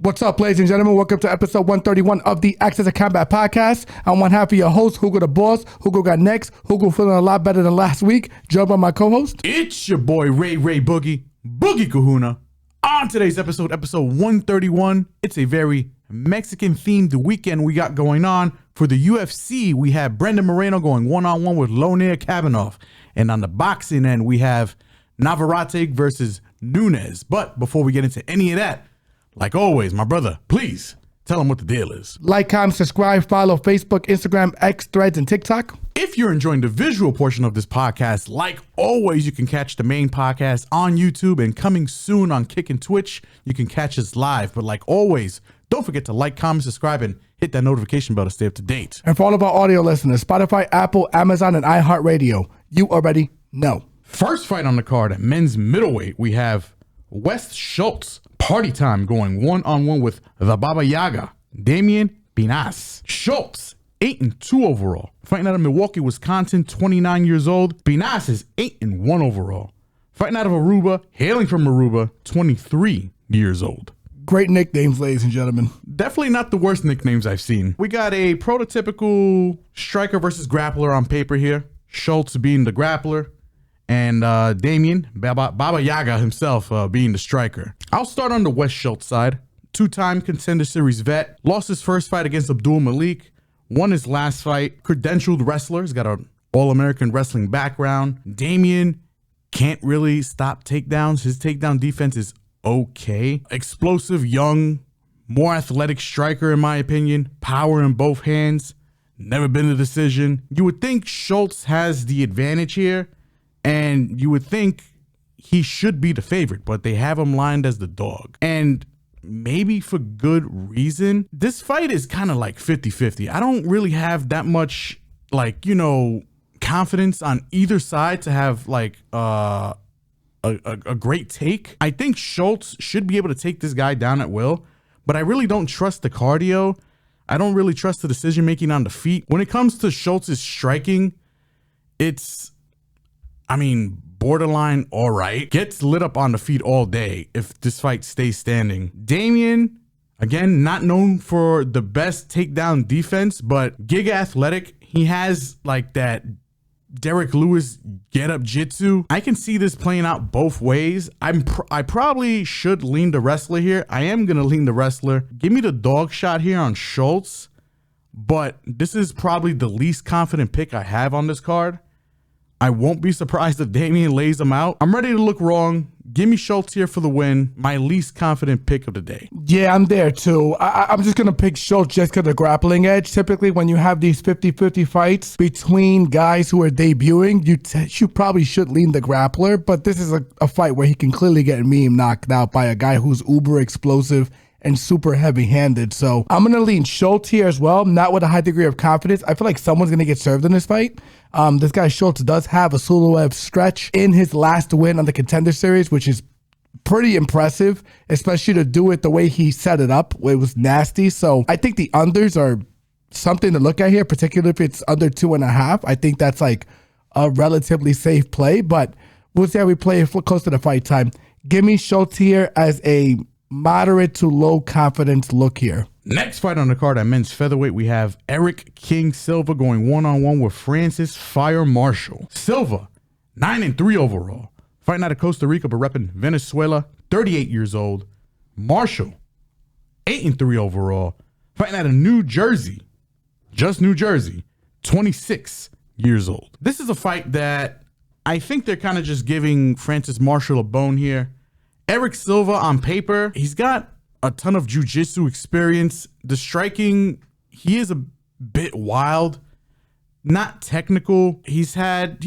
What's up, ladies and gentlemen? Welcome to episode 131 of the Access to Combat podcast. I'm one half of your host, Hugo the Boss. Hugo got next. Hugo feeling a lot better than last week. Joined by my co-host. It's your boy, Ray Boogie Kahuna. On today's episode 131, it's a very Mexican-themed weekend we got going on. For the UFC, we have Brandon Moreno going one-on-one with Lone'er Kavanagh. And on the boxing end, we have Navarrete versus Nunez. But before we get into any of that, like always, my brother, please tell them what the deal is. Like, comment, subscribe, follow Facebook, Instagram, X, Threads, and TikTok. If you're enjoying the visual portion of this podcast, like always, you can catch the main podcast on YouTube, and coming soon on Kick and Twitch, you can catch us live. But like always, don't forget to like, comment, subscribe, and hit that notification bell to stay up to date. And for all of our audio listeners, Spotify, Apple, Amazon, and iHeartRadio, you already know. First fight on the card at men's middleweight, we have West Schultz. Party time going one-on-one with the Baba Yaga, Damian Pinas. Schultz, 8-2 overall. Fighting out of Milwaukee, Wisconsin, 29 years old. Pinas is 8-1 overall. Fighting out of Aruba, hailing from Aruba, 23 years old. Great nicknames, ladies and gentlemen. Definitely not the worst nicknames I've seen. We got a prototypical striker versus grappler on paper here. Schultz being the grappler, and Damian, Baba Yaga himself, being the striker. I'll start on the West Schultz side. Two-time Contender Series vet. Lost his first fight against Abdul Malik. Won his last fight. Credentialed wrestler. He's got an All-American wrestling background. Damian can't really stop takedowns. His takedown defense is okay. Explosive, young, more athletic striker, in my opinion. Power in both hands. Never been a decision. You would think Schultz has the advantage here, and you would think he should be the favorite, but they have him lined as the dog. And maybe for good reason. This fight is kind of like 50-50. I don't really have that much, like, you know, confidence on either side to have like a great take. I think Schultz should be able to take this guy down at will, but I really don't trust the cardio. I don't really trust the decision making on the feet. When it comes to Schultz's striking, it's, I mean, borderline all right. Gets lit up on the feet all day if this fight stays standing. Damian, again, not known for the best takedown defense, but gig athletic. He has like that Derek Lewis get up jitsu. I can see this playing out both ways. I probably should lean the wrestler here. I am going to lean the wrestler. Give me the dog shot here on Schultz, but this is probably the least confident pick I have on this card. I won't be surprised if Damian lays him out. I'm ready to look wrong. Give me Schultz here for the win. My least confident pick of the day. Yeah, I'm there too. I'm just going to pick Schultz just because of the grappling edge. Typically, when you have these 50-50 fights between guys who are debuting, you probably should lean the grappler. But this is a fight where he can clearly get knocked out by a guy who's uber explosive and super heavy-handed. So I'm going to lean Schultz here as well, not with a high degree of confidence. I feel like someone's going to get served in this fight. This guy Schultz does have a Suluev stretch in his last win on the Contender Series, which is pretty impressive, especially to do it the way he set it up. It was nasty. So I think the unders are something to look at here, particularly if it's under 2.5. I think that's like a relatively safe play, but we'll see how we play it close to the fight time. Give me Schultz here as a moderate to low confidence look here. Next fight on the card at men's featherweight, we have Erik King Silva going one-on-one with Francis Fire Marshall. Silva, 9-3 overall. Fighting out of Costa Rica, but repping Venezuela, 38 years old. Marshall, 8-3 overall. Fighting out of New Jersey, just New Jersey, 26 years old. This is a fight that I think they're kind of just giving Francis Marshall a bone here. Erik Silva, on paper, he's got a ton of jiu-jitsu experience. The striking, he is a bit wild, not technical. He's suffered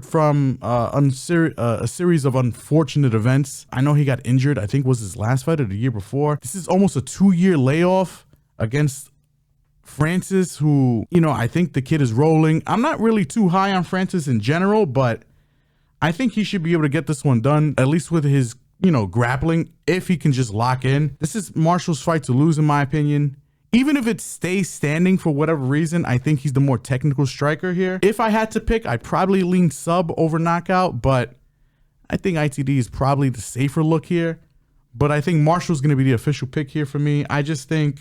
from a series of unfortunate events. I know he got injured, I think was his last fight or the year before. This is almost a 2-year layoff against Francis, who, you know, I think the kid is rolling. I'm not really too high on Francis in general, but I think he should be able to get this one done, at least with his, you know, grappling, if he can just lock in. This is Marshall's fight to lose, in my opinion. Even if it stays standing for whatever reason, I think he's the more technical striker here. If I had to pick, I'd probably lean sub over knockout, but I think ITD is probably the safer look here. but I think Marshall's going to be the official pick here for me. I just think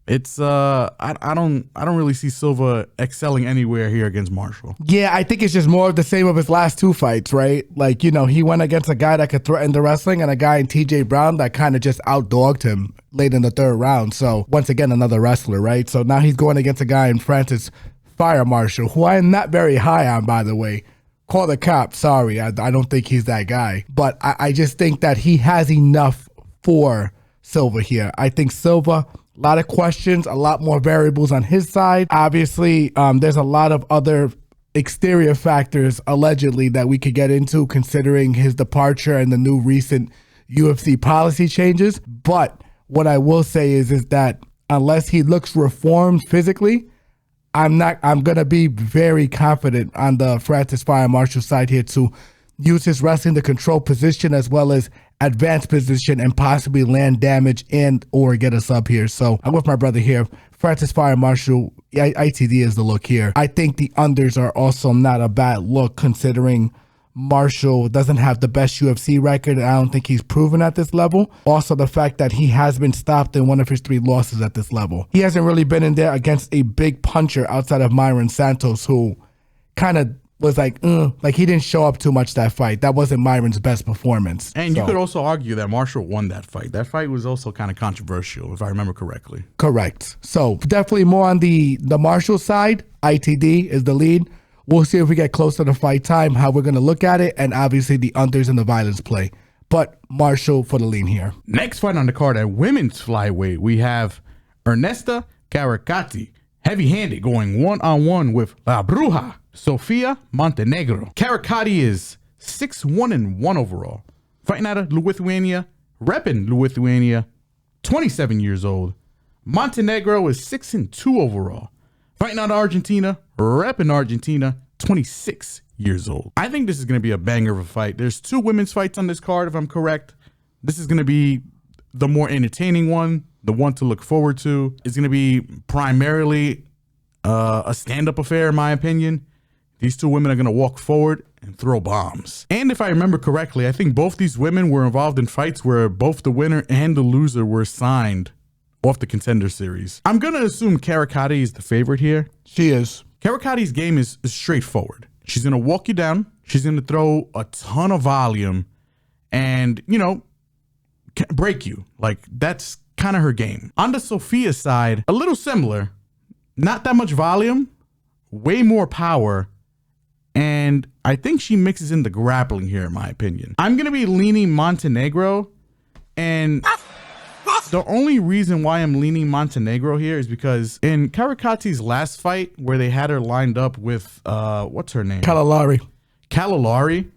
it's I don't really see Silva excelling anywhere here against Marshall. Yeah, I think it's just more of the same of his last two fights, right? Like, he went against a guy that could threaten the wrestling and a guy in TJ Brown that kind of just outdogged him late in the third round. So once again, another wrestler, right? So now he's going against a guy in Francis Fire Marshall, who I am not very high on, by the way. Call the cop. Sorry, I don't think he's that guy. But I just think that he has enough for Silva here. I think Silva, a lot of questions, a lot more variables on his side. Obviously, there's a lot of other exterior factors, allegedly, that we could get into considering his departure and the new recent UFC policy changes. But what I will say is that unless he looks reformed physically, I'm going to be very confident on the Francis Fire Marshall side here to use his wrestling to control position as well as advance position and possibly land damage and or get a sub here. So I'm with my brother here. Francis Fire Marshall, ITD is the look here. I think the unders are also not a bad look considering Marshall doesn't have the best UFC record, and I don't think he's proven at this level. Also, the fact that he has been stopped in one of his 3 losses at this level. He hasn't really been in there against a big puncher outside of Myron Santos, who kind of was like he didn't show up too much that fight. That wasn't Myron's best performance. And you could also argue that Marshall won that fight. That fight was also kind of controversial, if I remember correctly. Correct. So definitely more on the Marshall side. ITD is the lead. We'll see if we get close to the fight time, how we're going to look at it, and obviously the unders and the violence play. But Marshall for the lean here. Next fight on the card at women's flyweight, we have Ernesta Kareckaite, heavy-handed, going one-on-one with La Bruja, Sofia Montenegro. Kareckaite is 6-1-1 overall. Fighting out of Lithuania, repping Lithuania, 27 years old. Montenegro is 6-2 overall. Fighting out of Argentina, repping Argentina, 26 years old. I think this is going to be a banger of a fight. There's 2 women's fights on this card, if I'm correct. This is going to be the more entertaining one, the one to look forward to. It's going to be primarily a stand-up affair, in my opinion. These 2 women are going to walk forward and throw bombs. And if I remember correctly, I think both these women were involved in fights where both the winner and the loser were signed off the Contender Series. I'm going to assume Kareckaite is the favorite here. She is. Kareckaite's game is straightforward. She's going to walk you down. She's going to throw a ton of volume and, break you. Like, that's kind of her game. On the Sofia side, a little similar. Not that much volume, way more power, and I think she mixes in the grappling here, in my opinion. I'm going to be leaning Montenegro, and the only reason why I'm leaning Montenegro here is because in Kareckaite's last fight, where they had her lined up with, what's her name? Kalilari.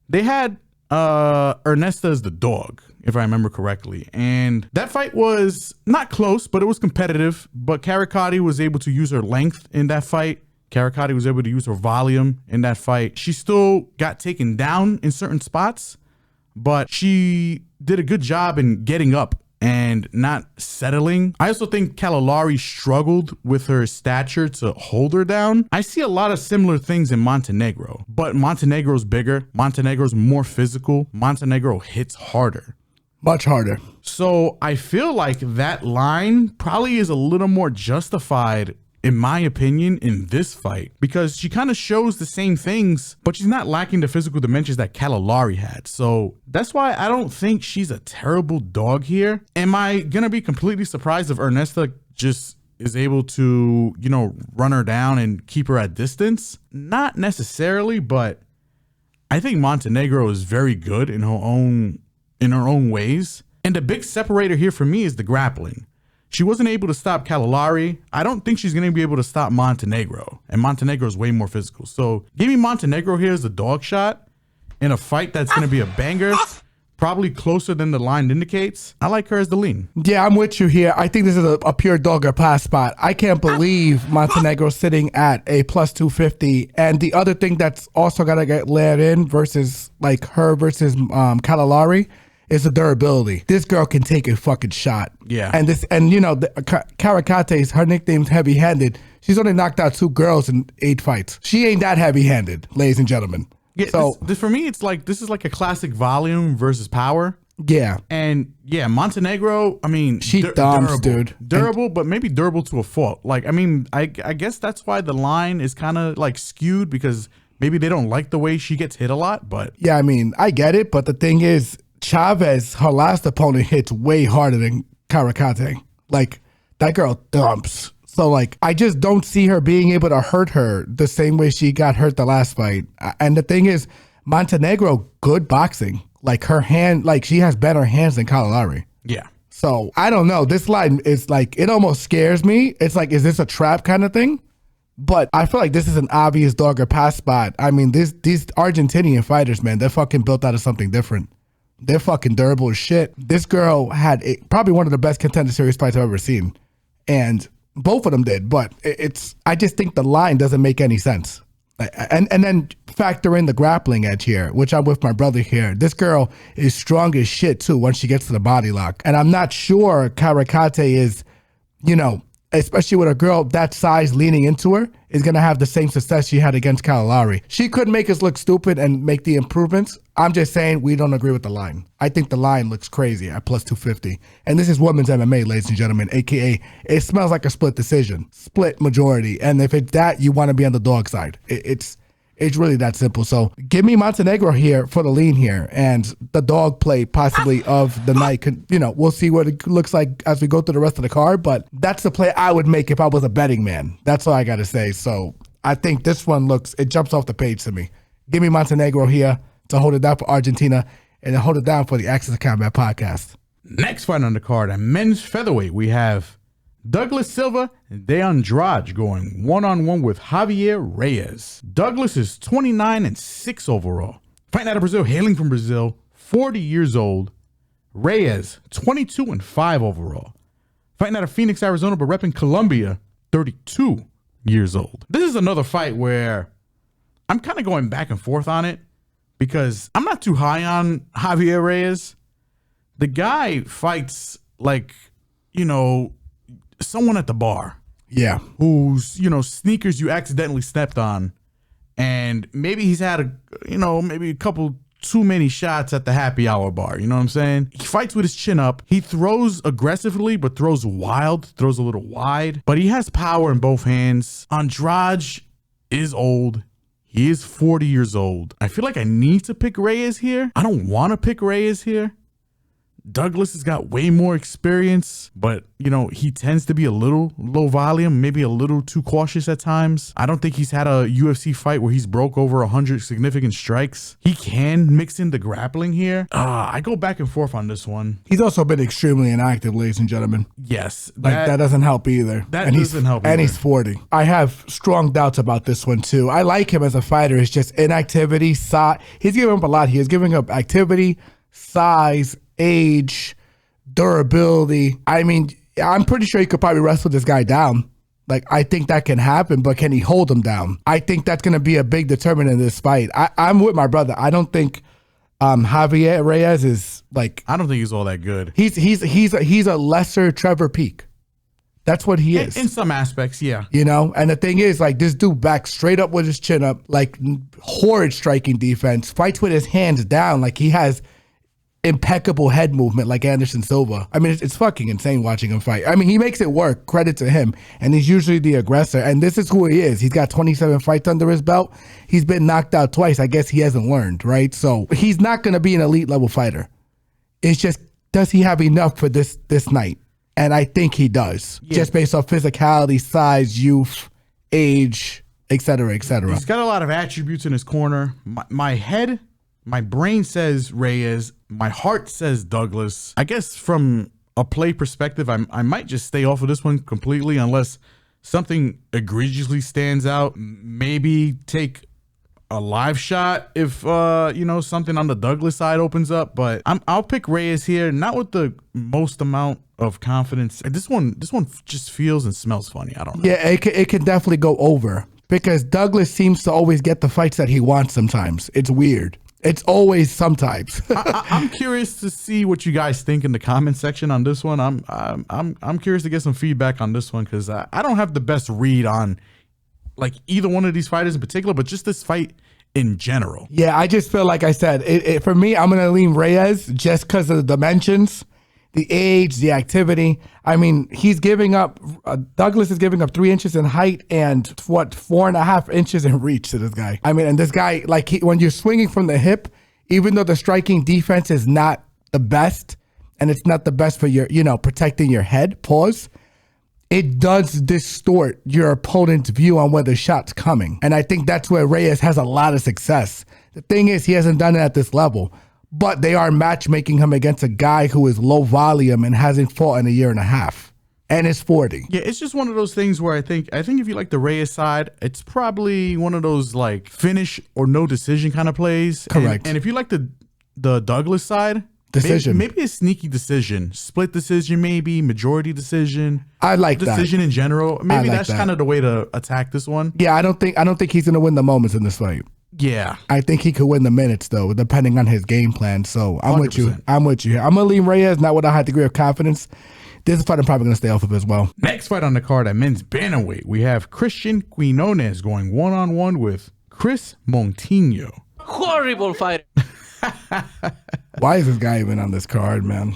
They had Ernesta as the dog, if I remember correctly. And that fight was not close, but it was competitive. But Kareckaite was able to use her length in that fight. Kareckaite was able to use her volume in that fight. She still got taken down in certain spots, but she did a good job in getting up and not settling. I also think Kalilari struggled with her stature to hold her down. I see a lot of similar things in Montenegro, but Montenegro's bigger. Montenegro's more physical. Montenegro hits harder. Much harder. So I feel like that line probably is a little more justified, in my opinion, in this fight, because she kind of shows the same things, but she's not lacking the physical dimensions that Kalilari had. So that's why I don't think she's a terrible dog here. Am I going to be completely surprised if Ernesta just is able to, run her down and keep her at distance? Not necessarily, but I think Montenegro is very good in her own ways. And the big separator here for me is the grappling. She wasn't able to stop Kalilari. I don't think she's going to be able to stop Montenegro. And Montenegro is way more physical. So give me Montenegro here as a dog shot in a fight that's going to be a banger, probably closer than the line indicates. I like her as the lean. Yeah, I'm with you here. I think this is a pure dog or pass spot. I can't believe Montenegro sitting at a plus 250. And the other thing that's also got to get layered in versus like her versus Kalilari is the durability. This girl can take a fucking shot. Yeah. And Kareckaite, her nickname's heavy-handed. She's only knocked out 2 girls in 8 fights. She ain't that heavy-handed, ladies and gentlemen. Yeah, so for me, it's like, this is like a classic volume versus power. Yeah. And yeah, Montenegro, I mean, She dumps, dude. Durable, but maybe durable to a fault. Like, I mean, I guess that's why the line is kind of like skewed, because maybe they don't like the way she gets hit a lot, but. Yeah, I mean, I get it, but the thing is, Chavez, her last opponent, hits way harder than Kareckaite. Like, that girl dumps. So, like, I just don't see her being able to hurt her the same way she got hurt the last fight. And the thing is, Montenegro, good boxing. Like, her hand, like, she has better hands than Kalalari. Yeah. So, I don't know. This line is like, it almost scares me. It's like, is this a trap kind of thing? But I feel like this is an obvious dog or pass spot. I mean, these Argentinian fighters, man, they're fucking built out of something different. They're fucking durable as shit. This girl had probably one of the best Contender Series fights I've ever seen. And both of them did. But I just think the line doesn't make any sense. And then factor in the grappling edge here, which I'm with my brother here. This girl is strong as shit, too, once she gets to the body lock. And I'm not sure Kareckaite is, you know, especially with a girl that size leaning into her, is going to have the same success she had against Kalalari. She could make us look stupid and make the improvements. I'm just saying we don't agree with the line. I think the line looks crazy at plus 250. And this is women's MMA, ladies and gentlemen, a.k.a. it smells like a split decision, split majority. And if it's that, you want to be on the dog side. It's really that simple. So give me Montenegro here for the lean here, and the dog play possibly of the night. You know, we'll see what it looks like as we go through the rest of the card, but that's the play I would make if I was a betting man. That's all I got to say. So I think this one it jumps off the page to me. Give me Montenegro here to hold it down for Argentina and then hold it down for the Access to Combat podcast. Next fight on the card, at men's featherweight, we have Douglas Silva and Andrade going one-on-one with Javier Reyes. Douglas is 29-6 overall. Fighting out of Brazil, hailing from Brazil, 40 years old. Reyes, 22-5 overall. Fighting out of Phoenix, Arizona, but repping Colombia, 32 years old. This is another fight where I'm kind of going back and forth on it because I'm not too high on Javier Reyes. The guy fights like, you know, someone at the bar. Yeah. Who's, you know, sneakers you accidentally stepped on. And maybe he's had maybe a couple too many shots at the happy hour bar. You know what I'm saying? He fights with his chin up. He throws aggressively, but throws wild, throws a little wide. But he has power in both hands. Andrade is old. He is 40 years old. I feel like I need to pick Reyes here. I don't want to pick Reyes here. Douglas has got way more experience, but, you know, he tends to be a little low volume, maybe a little too cautious at times. I don't think he's had a UFC fight where he's broke over 100 significant strikes. He can mix in the grappling here. I go back and forth on this one. He's also been extremely inactive, ladies and gentlemen. Yes. That doesn't help either. That doesn't help either. And he's 40. I have strong doubts about this one, too. I like him as a fighter. It's just inactivity, size. He's giving up a lot. He is giving up activity, size, age, durability. I mean, I'm pretty sure he could probably wrestle this guy down. Like, I think that can happen, but can he hold him down? I think that's going to be a big determinant in this fight. I'm with my brother. I don't think Javier Reyes is like. I don't think he's all that good. He's a lesser Trevor Peek. That's what he is. In some aspects, yeah. You know, and the thing is, like, this dude backs straight up with his chin up, like horrid striking defense, fights with his hands down, like he has impeccable head movement like Anderson Silva. I mean, it's fucking insane watching him fight. I mean, he makes it work. Credit to him. And he's usually the aggressor. And this is who he is. He's got 27 fights under his belt. He's been knocked out twice. I guess he hasn't learned, right? So he's not going to be an elite level fighter. It's just, does he have enough for this night? And I think he does. Yeah. Just based off physicality, size, youth, age, et cetera, et cetera. He's got a lot of attributes in his corner. My brain says Reyes. My heart says Douglas. I guess from a play perspective, I might just stay off of this one completely unless something egregiously stands out. Maybe take a live shot if something on the Douglas side opens up. But I'll pick Reyes here, not with the most amount of confidence. This one just feels and smells funny. I don't know. Yeah, it can definitely go over because Douglas seems to always get the fights that he wants sometimes. It's weird. It's always sometimes. I'm curious to see what you guys think in the comment section on this one. I'm curious to get some feedback on this one because I don't have the best read on like either one of these fighters in particular, but just this fight in general. Yeah, I just feel like I said, for me, I'm going to lean Reyes just because of the dimensions, the age, the activity. I mean, he's giving up, Douglas is giving up 3 inches in height and 4.5 inches in reach to this guy. I mean, and this guy, like when you're swinging from the hip, even though the striking defense is not the best, and it's not the best for your, protecting your head, it does distort your opponent's view on where the shot's coming. And I think that's where Reyes has a lot of success. The thing is, he hasn't done it at this level, but they are matchmaking him against a guy who is low volume and hasn't fought in a year and a half and is 40. Yeah, it's just one of those things where I think if you like the Reyes side, it's probably one of those like finish or no decision kind of plays. Correct. And if you like the Douglas side, decision. Maybe a sneaky decision. Split decision, maybe. Majority decision. I like decision that. in general. Maybe like that's that. kind of the way to attack this one. Yeah, I don't think he's gonna win the moments in this fight. Yeah. I think he could win the minutes though, depending on his game plan. So I'm 100%. with you. I'm gonna lean Reyes, not with a high degree of confidence. This fight I'm probably gonna stay off of as well. Next fight on the card at men's bantamweight, we have Cristian Quiñonez going 1-on-1 with Kris Moutinho. Horrible fight. Why is this guy even on this card, man?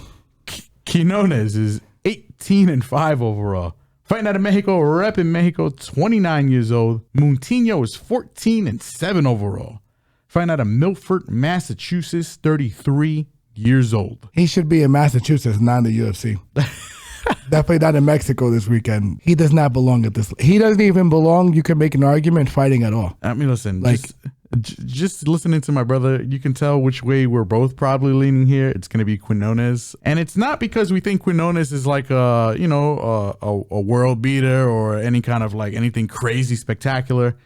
Quiñonez is 18-5 overall. Fighting out of Mexico, repping Mexico, 29 years old. Moutinho is 14-7 overall. Fighting out of Milford, Massachusetts, 33 years old. He should be in Massachusetts, not in the UFC. Definitely not in Mexico this weekend. He does not belong at this. He doesn't even belong, you can make an argument, fighting at all. I mean, listen, just listening to my brother, you can tell which way we're both probably leaning here. It's going to be Quiñonez. And it's not because we think Quiñonez is like a world beater or any kind of like anything crazy spectacular.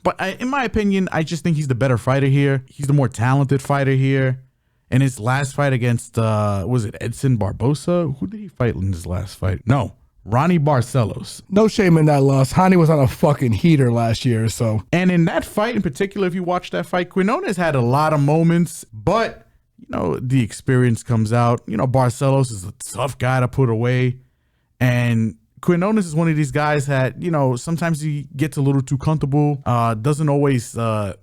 But in my opinion, I just think he's the better fighter here. He's the more talented fighter here. In his last fight against, was it Edson Barbosa? Who did he fight in his last fight? No. Ronnie Barcelos. No shame in that loss. Hani was on a fucking heater last year, so. And in that fight in particular, if you watch that fight, Quiñonez had a lot of moments, but, the experience comes out. Barcelos is a tough guy to put away. And Quiñonez is one of these guys that, sometimes he gets a little too comfortable, doesn't always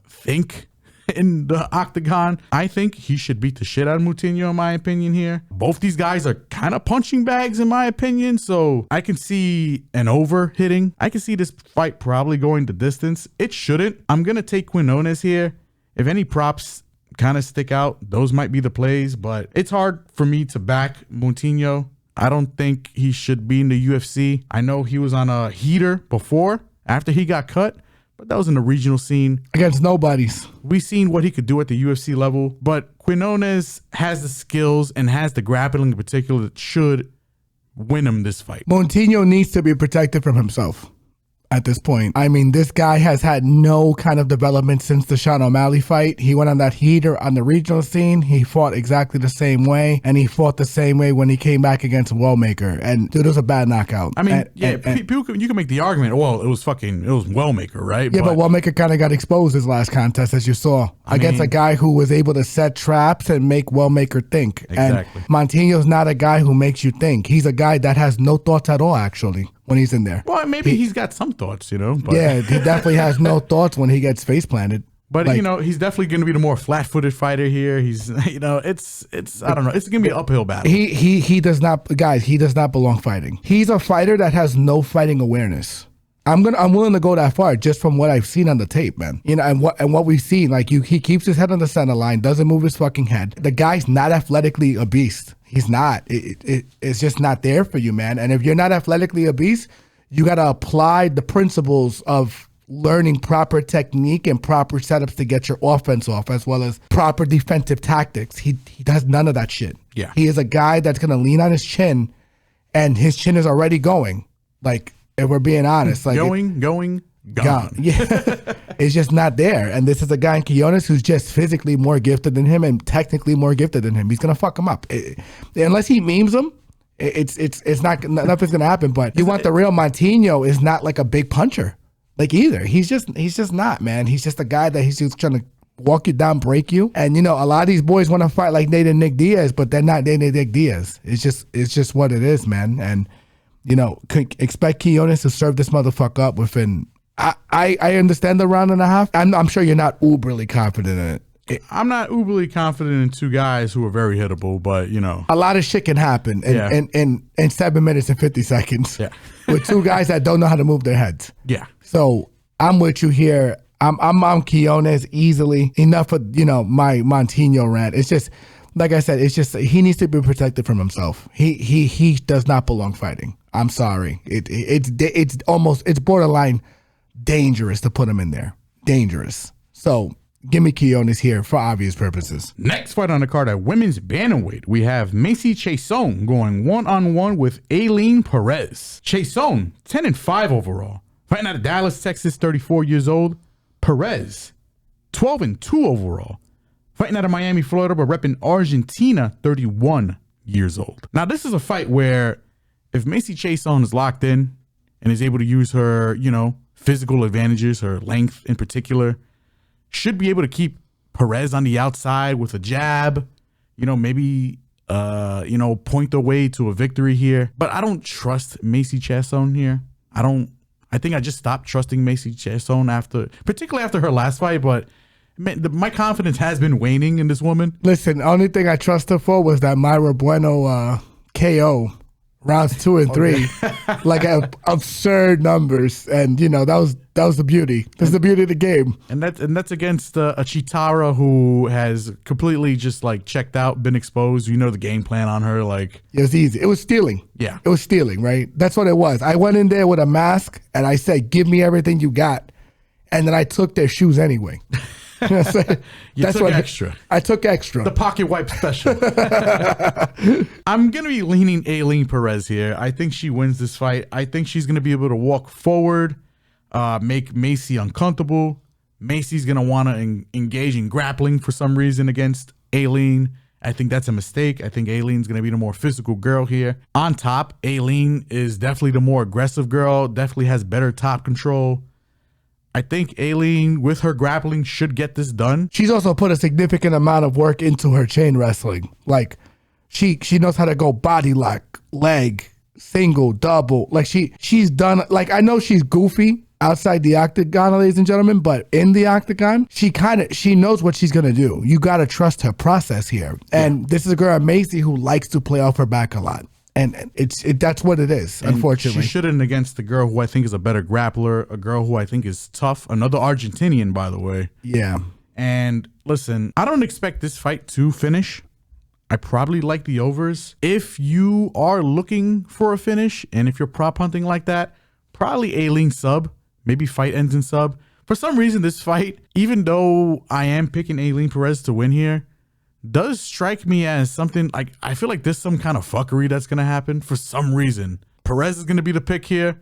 think in the octagon. I think he should beat the shit out of Moutinho, in my opinion here. Both these guys are kind of punching bags, in my opinion, so I can see an over hitting. I can see this fight probably going the distance. It shouldn't. I'm going to take Quiñonez here. If any props kind of stick out, those might be the plays, but it's hard for me to back Moutinho. I don't think he should be in the UFC. I know he was on a heater before, after he got cut, but that was in the regional scene. Against nobodies. We've seen what he could do at the UFC level, but Quiñonez has the skills and has the grappling in particular that should win him this fight. Moutinho needs to be protected from himself at this point. I mean, this guy has had no kind of development since the Sean O'Malley fight. He went on that heater on the regional scene. He fought exactly the same way, and he fought the same way when he came back against Wellmaker. And dude, it was a bad knockout. I mean, people you can make the argument, well, it was Wellmaker, right? Yeah, but Wellmaker kind of got exposed his last contest, as you saw, against a guy who was able to set traps and make Wellmaker think. Exactly. And Moutinho's not a guy who makes you think. He's a guy that has no thoughts at all, actually, when he's in there. Well, maybe he's got some thoughts, But. Yeah, he definitely has no thoughts when he gets face planted. But he's definitely going to be the more flat-footed fighter here. He's, it's I don't know. It's going to be an uphill battle. He does not, guys. He does not belong fighting. He's a fighter that has no fighting awareness. I'm willing to go that far just from what I've seen on the tape, man. And what we've seen, he keeps his head on the center line, doesn't move his fucking head. The guy's not athletically a beast. He's not. It's just not there for you, man. And if you're not athletically a beast, you got to apply the principles of learning proper technique and proper setups to get your offense off, as well as proper defensive tactics. He does none of that shit. Yeah. He is a guy that's going to lean on his chin, and his chin is already going. If we're being honest. Gone. Yeah. It's just not there. And this is a guy in Quiñonez who's just physically more gifted than him and technically more gifted than him. He's going to fuck him up. Unless he memes him, it's not, nothing's going to happen. But you want the real Moutinho is not like a big puncher. Either. He's just not, man. He's just a guy that he's just trying to walk you down, break you. And a lot of these boys want to fight like Nate and Nick Diaz, but they're not Nate and Nick Diaz. It's just what it is, man. And expect Quiñonez to serve this motherfucker up within I understand the round and a half. I'm sure you're not uberly confident in it. I'm not uberly confident in two guys who are very hittable, but a lot of shit can happen in 7 minutes and 50 seconds. Yeah. With two guys that don't know how to move their heads. Yeah. So I'm with you here. I'm on Quiñonez easily. Enough of my Moutinho rant. It's just like I said. It's just he needs to be protected from himself. He does not belong fighting. I'm sorry. It's borderline dangerous to put him in there. Dangerous. So give me Quiñonez here for obvious purposes. Next fight on the card at women's bantamweight, we have Macy Chiasson going one-on-one with Ailín Pérez. Chiasson, 10-5 overall. Fighting out of Dallas, Texas, 34 years old. Pérez, 12-2 overall. Fighting out of Miami, Florida, but repping Argentina, 31 years old. Now, this is a fight where if Macy Chiasson is locked in and is able to use her, physical advantages, her length in particular, should be able to keep Pérez on the outside with a jab, maybe, point the way to a victory here. But I don't trust Macy Chiasson here. I think I just stopped trusting Macy Chiasson particularly after her last fight, but my confidence has been waning in this woman. Listen, the only thing I trust her for was that Mayra Bueno KO. Rounds 2 and 3, like absurd numbers, and that was the beauty. That's the beauty of the game. And that's against a Chitara who has completely just checked out, been exposed. The game plan on her. It was easy. It was stealing. Yeah, it was stealing. Right. That's what it was. I went in there with a mask and I said, "Give me everything you got," and then I took their shoes anyway. That's took extra. I took extra. The pocket wipe special. I'm going to be leaning Ailín Pérez here. I think she wins this fight. I think she's going to be able to walk forward, make Macy uncomfortable. Macy's going to want to engage in grappling for some reason against Ailín. I think that's a mistake. I think Aileen's going to be the more physical girl here. On top, Ailín is definitely the more aggressive girl, definitely has better top control. I think Ailín, with her grappling, should get this done. She's also put a significant amount of work into her chain wrestling. She knows how to go body lock, leg, single, double. She's done. I know she's goofy outside the octagon, ladies and gentlemen, but in the octagon, she knows what she's gonna do. You gotta trust her process here. And This is a girl, Macy, who likes to play off her back a lot. And that's what it is, and unfortunately. She shouldn't against the girl who I think is a better grappler, a girl who I think is tough, another Argentinian, by the way. Yeah. And listen, I don't expect this fight to finish. I probably like the overs. If you are looking for a finish, and if you're prop hunting like that, probably Ailín sub, maybe fight ends in sub. For some reason, this fight, even though I am picking Ailín Pérez to win here, does strike me as something I feel like there's some kind of fuckery that's going to happen for some reason. Pérez is going to be the pick here.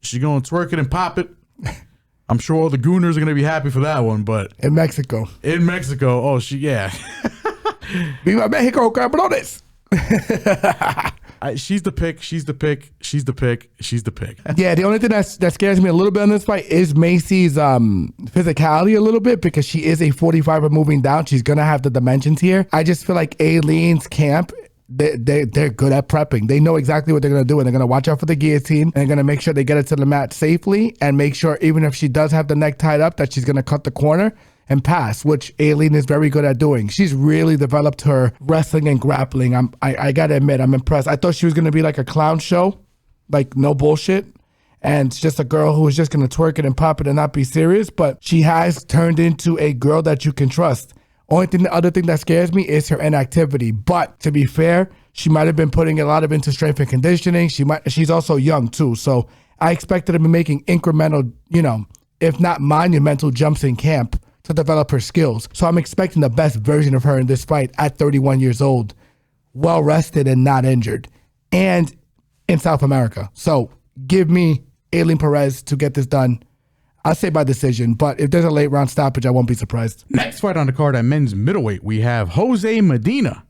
She's going to twerk it and pop it. I'm sure all the Gooners are going to be happy for that one, but... In Mexico. Yeah. Viva Mexico, cabrones. She's the pick. Yeah, the only thing that scares me a little bit in this fight is Macy's physicality a little bit, because she is a 45er moving down. She's going to have the dimensions here. I just feel like Aileen's camp, they're good at prepping. They know exactly what they're going to do, and they're going to watch out for the guillotine, and they're going to make sure they get it to the mat safely, and make sure even if she does have the neck tied up, that she's going to cut the corner and pass, which Ailín is very good at doing. She's really developed her wrestling and grappling. I gotta admit, I'm impressed. I thought she was gonna be like a clown show, no bullshit, and just a girl who was just gonna twerk it and pop it and not be serious, but she has turned into a girl that you can trust. The other thing that scares me is her inactivity, but to be fair, she might have been putting a lot into strength and conditioning. She's also young too, so I expect her to be making incremental, if not monumental jumps in camp to develop her skills. So I'm expecting the best version of her in this fight at 31 years old, well rested and not injured, and in South America. So give me Ailín Pérez to get this done. I'll say by decision, but if there's a late round stoppage, I won't be surprised. Next fight on the card at men's middleweight, we have José Medina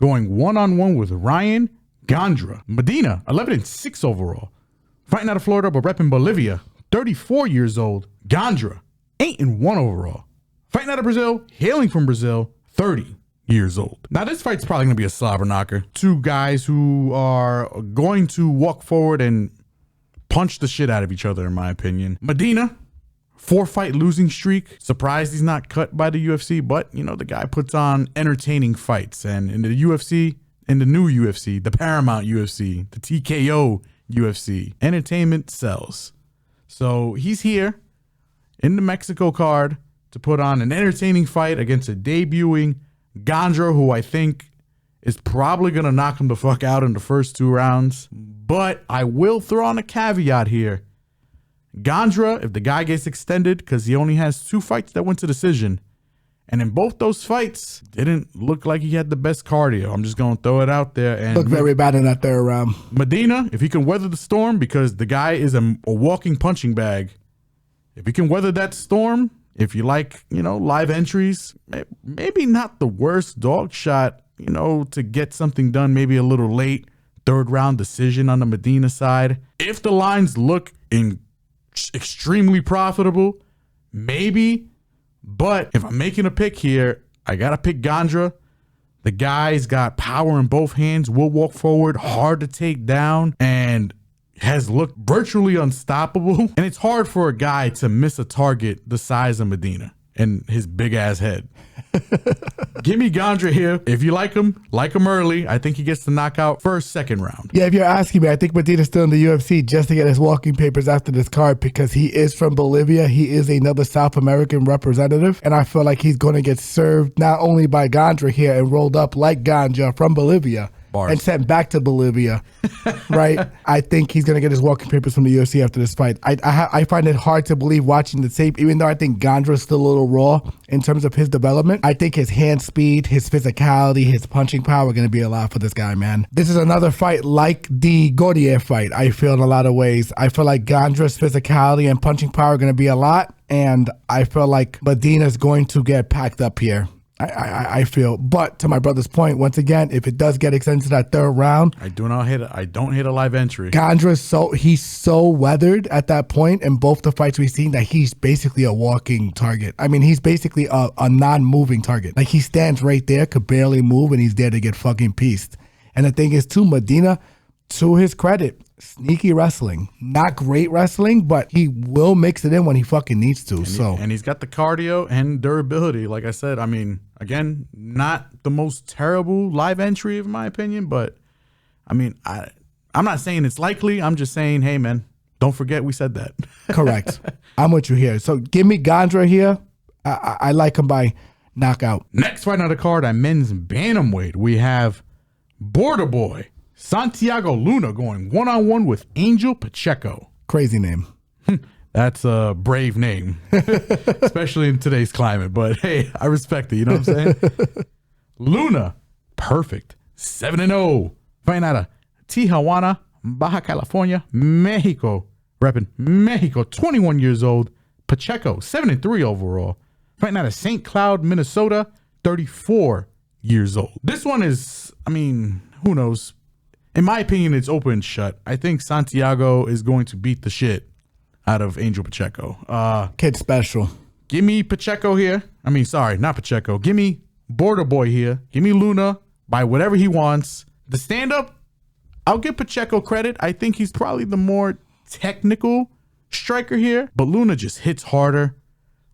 going one-on-one with Ryan Gandra. Medina, 11-6 overall. Fighting out of Florida, but repping Bolivia, 34 years old. Gandra, 8-1 overall. Fighting out of Brazil, hailing from Brazil, 30 years old. Now, this fight's probably going to be a slobber knocker. Two guys who are going to walk forward and punch the shit out of each other, in my opinion. Medina, 4-fight losing streak. Surprised he's not cut by the UFC, but, you know, the guy puts on entertaining fights. And in the UFC, in the new UFC, the Paramount UFC, the TKO UFC, entertainment sells. So he's here in the Mexico card to put on an entertaining fight against a debuting Gandra, who I think is probably going to knock him the fuck out in the first 2 rounds. But I will throw on a caveat here. Gandra, if the guy gets extended, because he only has 2 fights that went to decision, and in both those fights, didn't look like he had the best cardio. I'm just going to throw it out there. And looked very bad in that 3rd round. Medina, if he can weather the storm, because the guy is a walking punching bag, if he can weather that storm, if you like, you know, live entries, maybe not the worst dog shot, you know, to get something done maybe a little late, 3rd round decision on the Medina side. If the lines look extremely profitable, maybe. But if I'm making a pick here, I got to pick Gandra. The guy's got power in both hands, will walk forward, hard to take down, and has looked virtually unstoppable. And it's hard for a guy to miss a target the size of Medina and his big ass head. Give me Gandra here. If you like him early. I think he gets the knockout first, 2nd round. Yeah, if you're asking me, I think Medina's still in the UFC just to get his walking papers after this card because he is from Bolivia. He is another South American representative. And I feel like he's going to get served not only by Gandra here and rolled up like Gandra from Bolivia, bars, and sent back to Bolivia, right? I think he's going to get his walking papers from the UFC after this fight. I find it hard to believe watching the tape, even though I think Gandra's still a little raw in terms of his development. I think his hand speed, his physicality, his punching power are going to be a lot for this guy, man. This is another fight like the Gordier fight, I feel, in a lot of ways. I feel like Gandra's physicality and punching power are going to be a lot, and I feel like Medina's going to get packed up here. I feel, but to my brother's point, once again, if it does get extended to that 3rd round, I don't hit a live entry. Gandra, he's so weathered at that point in both the fights we've seen that he's basically a walking target. I mean, he's basically a non-moving target. Like, he stands right there, could barely move, and he's there to get fucking pieced. And the thing is, too, Medina, to his credit, sneaky wrestling. Not great wrestling, but he will mix it in when he fucking needs to. And he's got the cardio and durability. Like I said, I mean, again, not the most terrible live entry, in my opinion, but I mean, I'm not saying it's likely. I'm just saying, hey, man, don't forget we said that. Correct. I'm with you here. So give me Gandra here. I like him by knockout. Next fight on the card, at men's bantamweight, we have Border Boy Santiago Luna going 1-on-1 with Angel Pacheco. Crazy name. That's a brave name, especially in today's climate. But hey, I respect it. You know what I'm saying? Luna, perfect. 7-0. Fighting out of Tijuana, Baja California, Mexico. Repping Mexico, 21 years old. Pacheco, 7-3 overall. Fighting out of St. Cloud, Minnesota, 34 years old. This one is, I mean, who knows? In my opinion, it's open and shut. I think Santiago is going to beat the shit out of Angel Pacheco. Kid special. Give me Pacheco here. I mean, sorry, not Pacheco. Give me Border Boy here. Give me Luna by whatever he wants. The stand-up, I'll give Pacheco credit. I think he's probably the more technical striker here. But Luna just hits harder.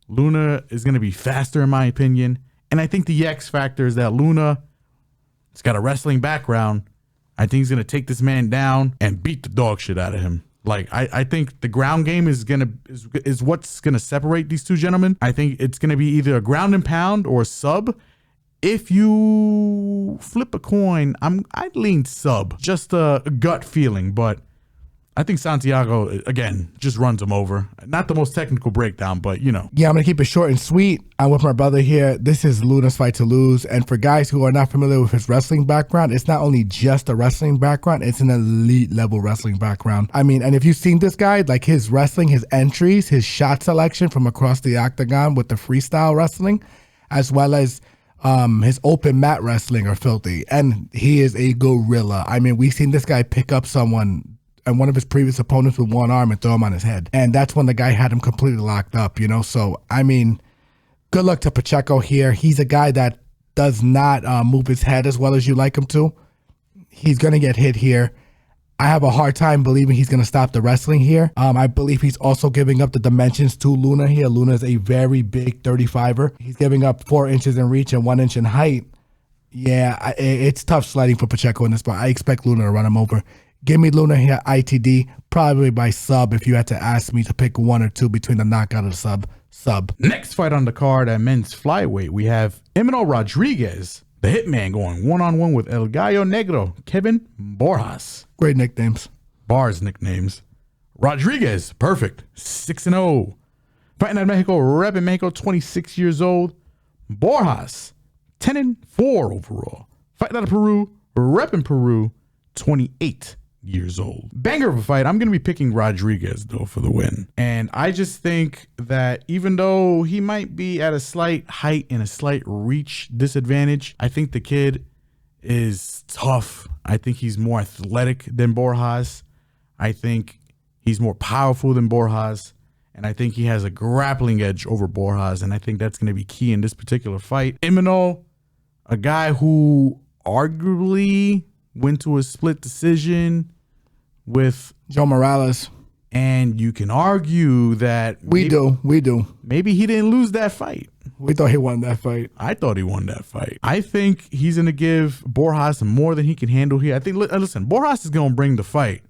Luna is going to be faster, in my opinion. And I think the X factor is that Luna has got a wrestling background. I think he's going to take this man down and beat the dog shit out of him. Like, I think the ground game is what's going to separate these two gentlemen. I think it's going to be either a ground and pound or a sub. If you flip a coin, I'd lean sub. Just a gut feeling, but I think Santiago, again, just runs him over. Not the most technical breakdown, but, you know. Yeah, I'm going to keep it short and sweet. I'm with my brother here. This is Luna's fight to lose. And for guys who are not familiar with his wrestling background, it's not only just a wrestling background, it's an elite level wrestling background. I mean, and if you've seen this guy, like his wrestling, his entries, his shot selection from across the octagon with the freestyle wrestling, as well as his open mat wrestling are filthy. And he is a gorilla. I mean, we've seen this guy pick up someone and one of his previous opponents with one arm and throw him on his head. And that's when the guy had him completely locked up, you know? So, I mean, good luck to Pacheco here. He's a guy that does not move his head as well as you like him to. He's going to get hit here. I have a hard time believing he's going to stop the wrestling here. I believe he's also giving up the dimensions to Luna here. Luna is a very big 35er. He's giving up 4 inches in reach and 1 inch in height. Yeah, it's tough sliding for Pacheco in this spot. I expect Luna to run him over. Give me Luna here, ITD, probably by sub if you had to ask me to pick 1 or 2 between the knockout or the sub. Next fight on the card at men's flyweight, we have Emanuel Rodriguez, the Hitman, going one-on-one with El Gallo Negro, Kevin Borjas. Great nicknames. Bars nicknames. Rodriguez, perfect, 6-0. Fighting out of Mexico, repping Mexico, 26 years old. Borjas, 10-4 overall. Fighting out of Peru, repping Peru, 28 years old. Banger of a fight. I'm going to be picking Rodriguez, though, for the win. And I just think that even though he might be at a slight height and a slight reach disadvantage, I think the kid is tough. I think he's more athletic than Borjas. I think he's more powerful than Borjas. And I think he has a grappling edge over Borjas. And I think that's going to be key in this particular fight. Imanol, a guy who arguably went to a split decision with Joe Morales. And you can argue that we do. Maybe he didn't lose that fight. We thought he won that fight. I thought he won that fight. I think he's going to give Borjas more than he can handle here. I think, listen, Borjas is going to bring the fight.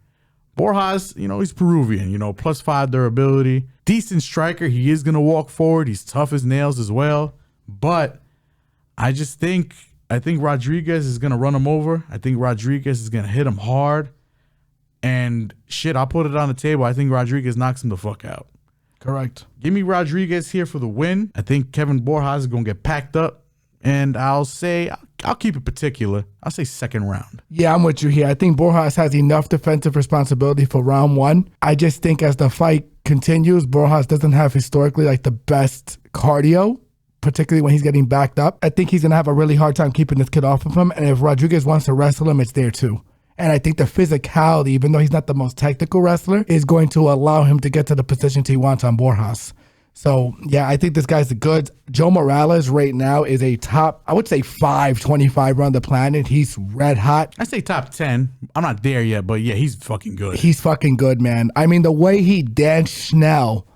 Borjas, he's Peruvian, +5 durability. Decent striker. He is going to walk forward. He's tough as nails as well. But I think Rodriguez is going to run him over. I think Rodriguez is going to hit him hard. And shit, I'll put it on the table. I think Rodriguez knocks him the fuck out. Correct. Give me Rodriguez here for the win. I think Kevin Borjas is going to get packed up. And I'll keep it particular. I'll say second round. Yeah, I'm with you here. I think Borjas has enough defensive responsibility for round 1. I just think as the fight continues, Borjas doesn't have historically like the best cardio, particularly when he's getting backed up. I think he's going to have a really hard time keeping this kid off of him. And if Rodriguez wants to wrestle him, it's there too. And I think the physicality, even though he's not the most technical wrestler, is going to allow him to get to the positions he wants on Borjas. So, yeah, I think this guy's good. Joe Morales right now is a top, I would say 525 around the planet. He's red hot. I say top 10. I'm not there yet, but yeah, he's fucking good. He's fucking good, man. I mean, the way he danced Schnell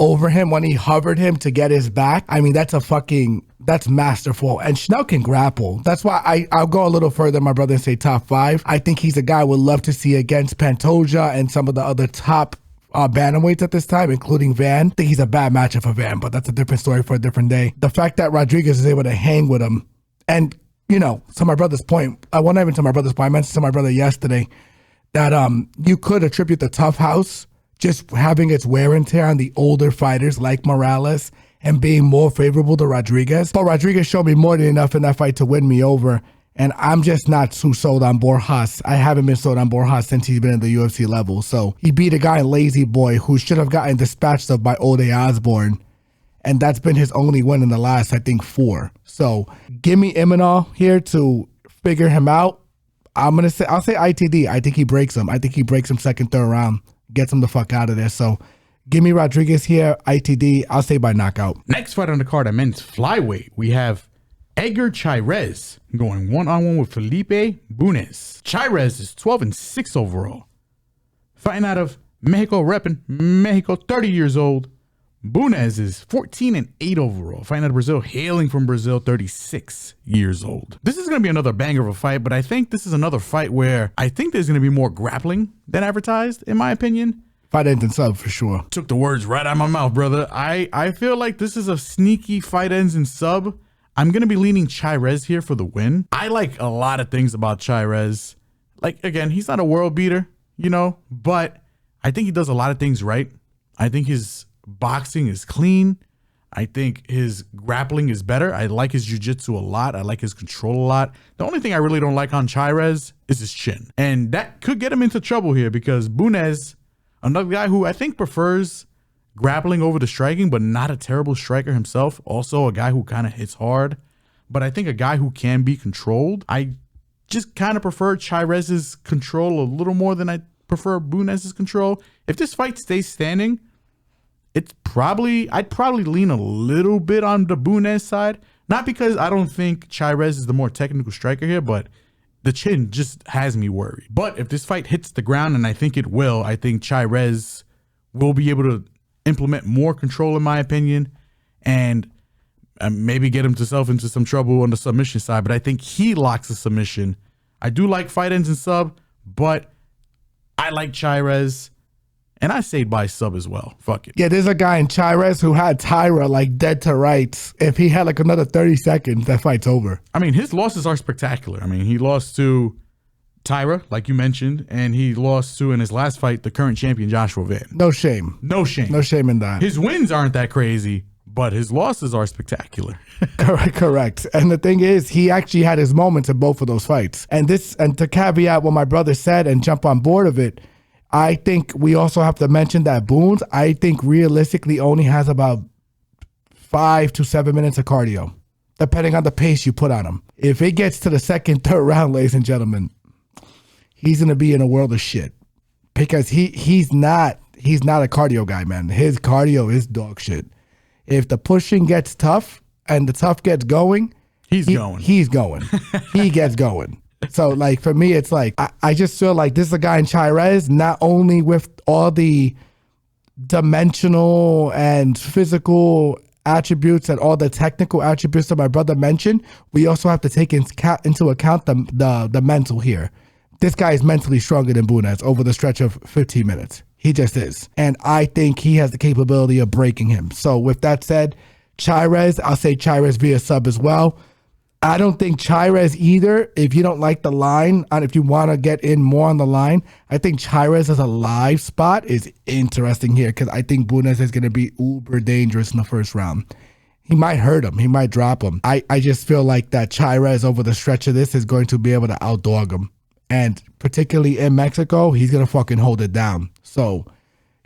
over him when he hovered him to get his back, I mean, that's masterful. And Schnell can grapple. That's why I'll go a little further, my brother, and say top 5. I think he's a guy I would love to see against Pantoja and some of the other top bantamweights at this time, including Van. I think he's a bad matchup for Van, but that's a different story for a different day. The fact that Rodriguez is able to hang with him, and, to my brother's point, I wasn't even to my brother's point, I mentioned to my brother yesterday that you could attribute the tough house just having its wear and tear on the older fighters like Morales and being more favorable to Rodriguez. But Rodriguez showed me more than enough in that fight to win me over. And I'm just not too sold on Borjas. I haven't been sold on Borjas since he's been at the UFC level. So he beat a guy in Lazy Boy who should have gotten dispatched of by Ode Osborne. And that's been his only win in the last, I think, 4. So give me Imanol here to figure him out. I'll say ITD. I think he breaks him. I think he breaks him second, third round. Gets him the fuck out of there. So give me Rodriguez here, ITD. I'll say by knockout. Next fight on the card at men's flyweight, we have Edgar Chairez going one-on-one with Felipe Bunes. Chairez is 12-6 overall. Fighting out of Mexico, repping Mexico, 30 years old. Bunes is 14-8 overall. Fighting out of Brazil, hailing from Brazil, 36 years old. This is going to be another banger of a fight, but I think this is another fight where I think there's going to be more grappling than advertised, in my opinion. Fight ends in sub for sure. Took the words right out of my mouth, brother. I feel like this is a sneaky fight ends in sub. I'm going to be leaning Chairez here for the win. I like a lot of things about Chairez. Like, again, he's not a world beater, but I think he does a lot of things right. I think his boxing is clean. I think his grappling is better. I like his jiu-jitsu a lot. I like his control a lot. The only thing I really don't like on Chairez is his chin. And that could get him into trouble here because Bunes, another guy who I think prefers grappling over the striking, but not a terrible striker himself. Also a guy who kind of hits hard, but I think a guy who can be controlled. I just kind of prefer Chairez's control a little more than I prefer Bunes's control. If this fight stays standing, I'd probably lean a little bit on the Bunes side. Not because I don't think Chairez is the more technical striker here, but the chin just has me worried. But if this fight hits the ground, and I think it will, I think Chairez will be able to implement more control, in my opinion, and maybe get himself into some trouble on the submission side. But I think he locks the submission. I do like fight ends and sub, but I like Chairez, and I say by sub as well. Fuck it. Yeah, there's a guy in Chairez who had Tyra like dead to rights. If he had like another 30 seconds, that fight's over. I mean, his losses are spectacular. I mean, he lost to Tyra, like you mentioned, and he lost to, in his last fight, the current champion, Joshua Van. No shame. No shame. No shame in that. His wins aren't that crazy, but his losses are spectacular. Correct. And the thing is, he actually had his moments in both of those fights. And to caveat what my brother said and jump on board of it, I think we also have to mention that Boons, I think realistically only has about 5 to 7 minutes of cardio, depending on the pace you put on him. If it gets to the second, third round, ladies and gentlemen, he's going to be in a world of shit, because he's not a cardio guy, man. His cardio is dog shit. If the pushing gets tough and the tough gets going, he's going. He gets going. So, like, for me, it's like, I just feel like this is a guy in Chairez, not only with all the dimensional and physical attributes and all the technical attributes that my brother mentioned, we also have to take into account the mental here. This guy is mentally stronger than Nunez over the stretch of 15 minutes. He just is. And I think he has the capability of breaking him. So with that said, Chairez, I'll say Chairez via sub as well. I don't think Chairez either, if you don't like the line, and if you want to get in more on the line, I think Chairez as a live spot is interesting here, because I think Nunez is going to be uber dangerous in the first round. He might hurt him. He might drop him. I just feel like that Chairez over the stretch of this is going to be able to outdog him. And particularly in Mexico, he's going to fucking hold it down. So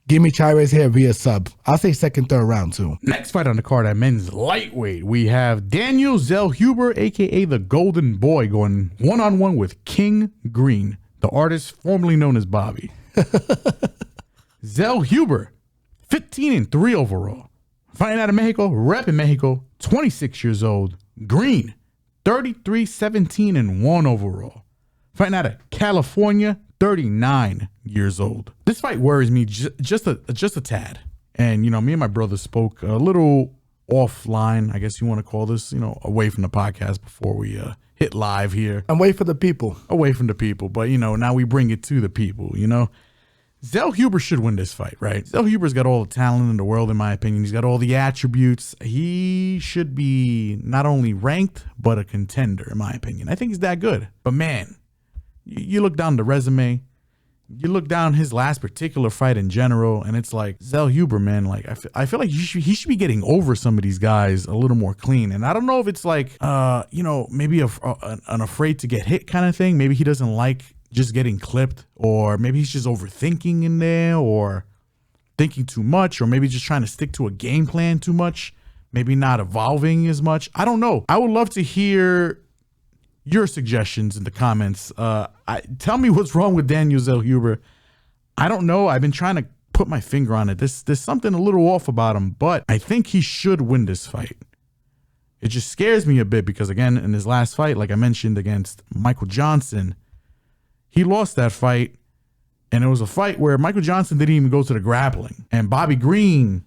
give me Chairez here via sub. I'll say second, third round too. Next fight on the card at men's lightweight, we have Daniel Zellhuber, a.k.a. the Golden Boy, going one-on-one with King Green, the artist formerly known as Bobby. Zellhuber, 15-3 overall. Fighting out of Mexico, repping Mexico, 26 years old. Green, 33-17-1 overall. Fighting out of California, 39 years old. This fight worries me just a tad. And, you know, me and my brother spoke a little offline, I guess you want to call this, you know, away from the podcast before we hit live here. Away from the people. Away from the people. But, you know, now we bring it to the people, you know. Zellhuber should win this fight, right? Zellhuber's got all the talent in the world, in my opinion. He's got all the attributes. He should be not only ranked, but a contender, in my opinion. I think he's that good. But, man, you look down the resume, you look down his last particular fight in general, and it's like, Zellhuber, man, like, I feel like he should be getting over some of these guys a little more clean. And I don't know if it's like, you know, maybe an afraid to get hit kind of thing. Maybe he doesn't like just getting clipped, or maybe he's just overthinking in there, or thinking too much, or maybe just trying to stick to a game plan too much, maybe not evolving as much. I don't know. I would love to hear your suggestions in the comments. Tell me what's wrong with Daniel Zellhuber. I don't know. I've been trying to put my finger on it. There's something a little off about him, but I think he should win this fight. It just scares me a bit because, again, in his last fight, like I mentioned, against Michael Johnson, he lost that fight, and it was a fight where Michael Johnson didn't even go to the grappling. And Bobby Green,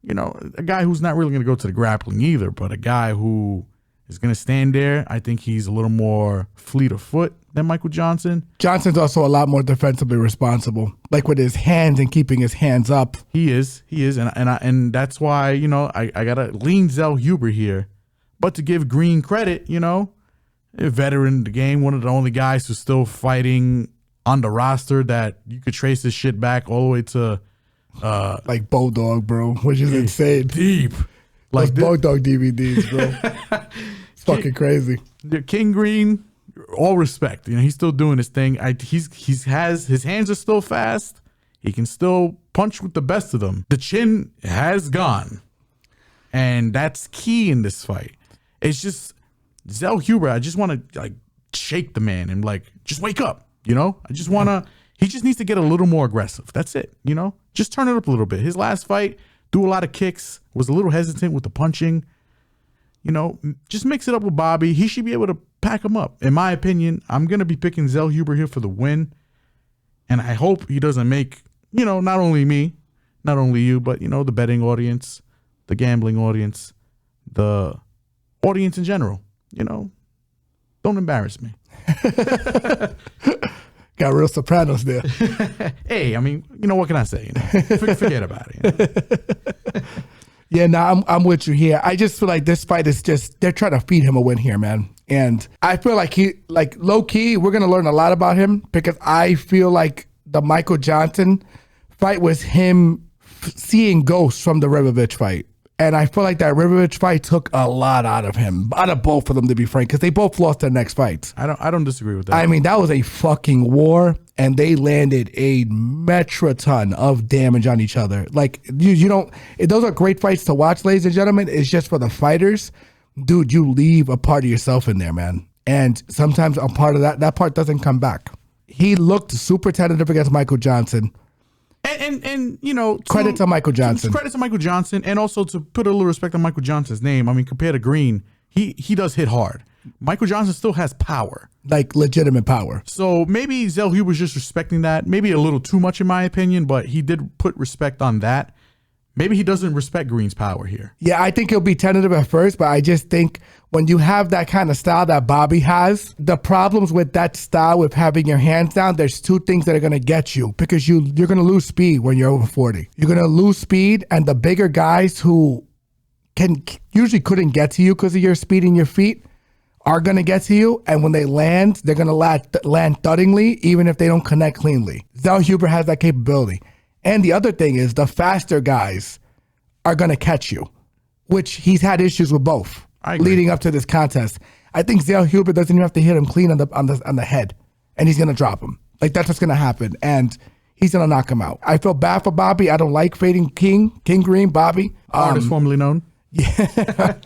you know, a guy who's not really going to go to the grappling either, but a guy who is going to stand there. I think he's a little more fleet of foot than Michael Johnson. Johnson's also a lot more defensively responsible, like with his hands and keeping his hands up. He is, and that's why, you know, I gotta lean Zellhuber here. But to give Green credit, you know, a veteran in the game, one of the only guys who's still fighting on the roster that you could trace his shit back all the way to like Bulldog, bro, which is insane. Deep. Like Bulldog DVDs, bro. It's fucking crazy. King Green, all respect. You know, he's still doing his thing. His hands are still fast. He can still punch with the best of them. The chin has gone, and that's key in this fight. It's just Zellhuber. I just want to like shake the man and like just wake up. You know, I just want to. He just needs to get a little more aggressive. That's it. You know, just turn it up a little bit. His last fight, threw a lot of kicks, was a little hesitant with the punching. just mix it up with Bobby. He should be able to pack him up. In my opinion, I'm going to be picking Zellhuber here for the win. And I hope he doesn't make, not only me, not only you, but, the betting audience, the gambling audience, the audience in general, don't embarrass me. Got real Sopranos there. Hey, what can I say? Forget about it. Yeah, no, I'm with you here. I just feel like this fight is they're trying to feed him a win here, man. And I feel like low key, we're going to learn a lot about him because I feel like the Michael Johnson fight was him seeing ghosts from the Ribovich fight. And I feel like that Ribovich fight took a lot out of him, out of both of them, to be frank, because they both lost their next fights. I don't disagree with that. That was a fucking war, and they landed a metriton of damage on each other. Like, you don't, those are great fights to watch, ladies and gentlemen. It's just for the fighters. Dude, you leave a part of yourself in there, man. And sometimes a part of that part doesn't come back. He looked super tentative against Michael Johnson. And credit to Michael Johnson. Credit to Michael Johnson, and also to put a little respect on Michael Johnson's name. Compared to Green, he does hit hard. Michael Johnson still has power. Like legitimate power. So maybe Zellhuber was just respecting that. Maybe a little too much in my opinion, but he did put respect on that. Maybe he doesn't respect Green's power here. Yeah, I think he'll be tentative at first, but I just think when you have that kind of style that Bobby has, the problems with that style with having your hands down, there's two things that are going to get you because you're going to lose speed when you're over 40. You're going to lose speed, and the bigger guys who usually couldn't get to you because of your speed and your feet are going to get to you, and when they land, they're going to land thuddingly, even if they don't connect cleanly. Zellhuber has that capability. And the other thing is the faster guys are going to catch you, which he's had issues with both leading up to this contest. I think Zellhuber doesn't even have to hit him clean on the head, and he's going to drop him. Like, that's what's going to happen, and he's going to knock him out. I feel bad for Bobby. I don't like fading King Green, Bobby. Artist formerly known. Yeah.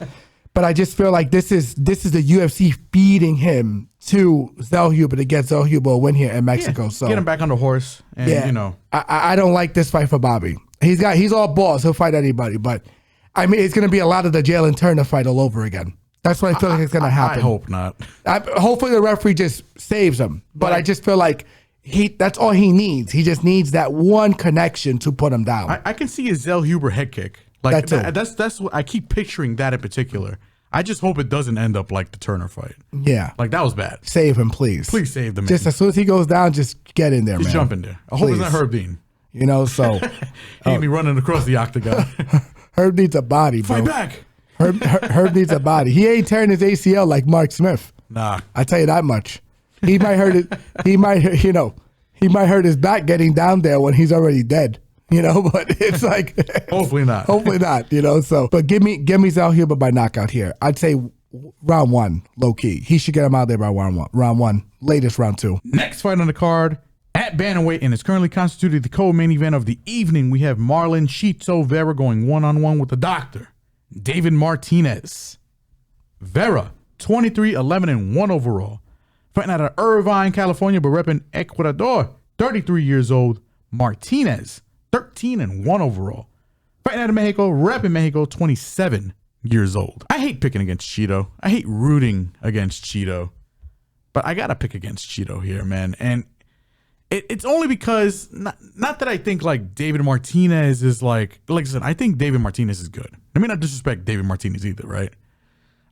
But I just feel like this is the UFC feeding him to Zellhuber to get Zellhuber a win here in Mexico. Yeah, so get him back on the horse. And, I don't like this fight for Bobby. He's all balls. He'll fight anybody. But it's going to be a lot of the Jalen Turner fight all over again. That's what I feel like it's going to happen. I hope not. Hopefully the referee just saves him. But I just feel like that's all he needs. He just needs that one connection to put him down. I can see a Zellhuber head kick. Like that's what I keep picturing that in particular. I just hope it doesn't end up like the Turner fight. Yeah. Like, that was bad. Save him, please. Please save the man. Just as soon as he goes down, just get in there, just man. Jump in there. I hope it's not Herb Dean. So. He'd be running across the octagon. Herb needs a body, bro. Fight back. Herb needs a body. He ain't tearing his ACL like Mark Smith. Nah. I tell you that much. He might hurt it. He might hurt his back getting down there when he's already dead. But it's like hopefully not. So but give me Zellhuber by knockout here. I'd say round one, low key. He should get him out there by round one, latest round two. Next fight on the card at bantamweight, and it's currently constituted the co-main event of the evening. We have Marlon Chito Vera going one-on-one with the doctor, David Martinez. Vera, 23-11-1 overall. Fighting out of Irvine, California, but repping Ecuador, 33 years old. Martinez, 13-1 overall. Fighting out of Mexico, repping Mexico, 27 years old. I hate picking against Chito. I hate rooting against Chito. But I got to pick against Chito here, man. And it's only because, not that I think like David Martinez is like I said, I think David Martinez is good. I mean, not disrespect David Martinez either, right?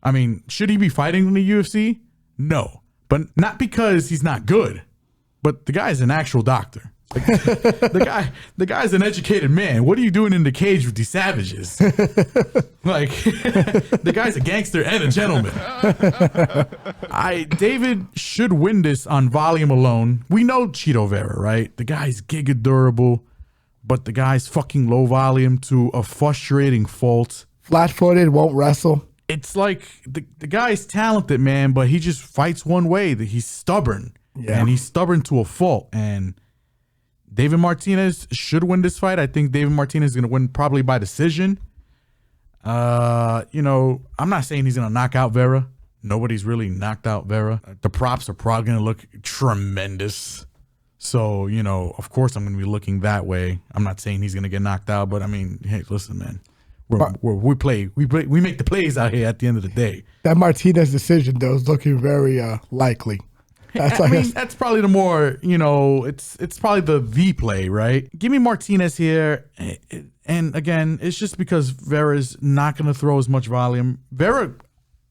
I mean, should he be fighting in the UFC? No. But not because he's not good, but the guy's an actual doctor. Like, the guy's an educated man. What are you doing in the cage with these savages? Like, the guy's a gangster and a gentleman. David should win this on volume alone. We know Chito Vera, right? The guy's giga durable, but the guy's fucking low volume to a frustrating fault. Flat-footed, won't wrestle. It's like the guy's talented, man, but he just fights one way. That he's stubborn. Yeah. And he's stubborn to a fault. And David Martinez should win this fight. I think David Martinez is going to win probably by decision. I'm not saying he's going to knock out Vera. Nobody's really knocked out Vera. The props are probably going to look tremendous. So, of course I'm going to be looking that way. I'm not saying he's going to get knocked out, but I mean, hey, listen, man. We make the plays out here at the end of the day. That Martinez decision though is looking very likely. That's probably the more, it's probably the play, right? Give me Martinez here. And again, it's just because Vera's not going to throw as much volume. Vera,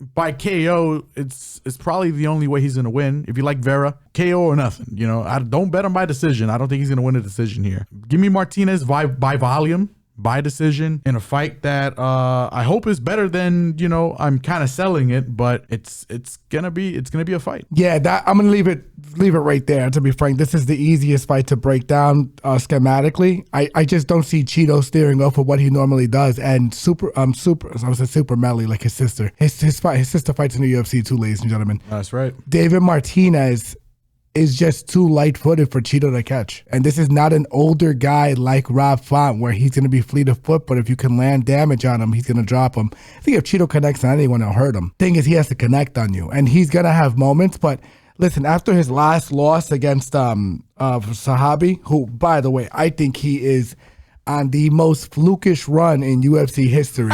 by KO, it's probably the only way he's going to win. If you like Vera, KO or nothing. I don't bet him by decision. I don't think he's going to win a decision here. Give me Martinez by volume, by decision, in a fight that I hope is better than, I'm kind of selling it, but it's gonna be a fight. Yeah, I'm gonna leave it right there. To be frank, this is the easiest fight to break down schematically. I just don't see Cheeto steering off of what he normally does. And super Melly, like his sister. His sister fights in the UFC too, ladies and gentlemen. That's right. David Martinez is just too light-footed for Cheeto to catch. And this is not an older guy like Rob Font where he's going to be fleet of foot, but if you can land damage on him, he's going to drop him. I think if Cheeto connects on anyone, it'll hurt him. Thing is, he has to connect on you. And he's going to have moments, but listen, after his last loss against Sahabi, who, by the way, I think he is on the most flukish run in UFC history.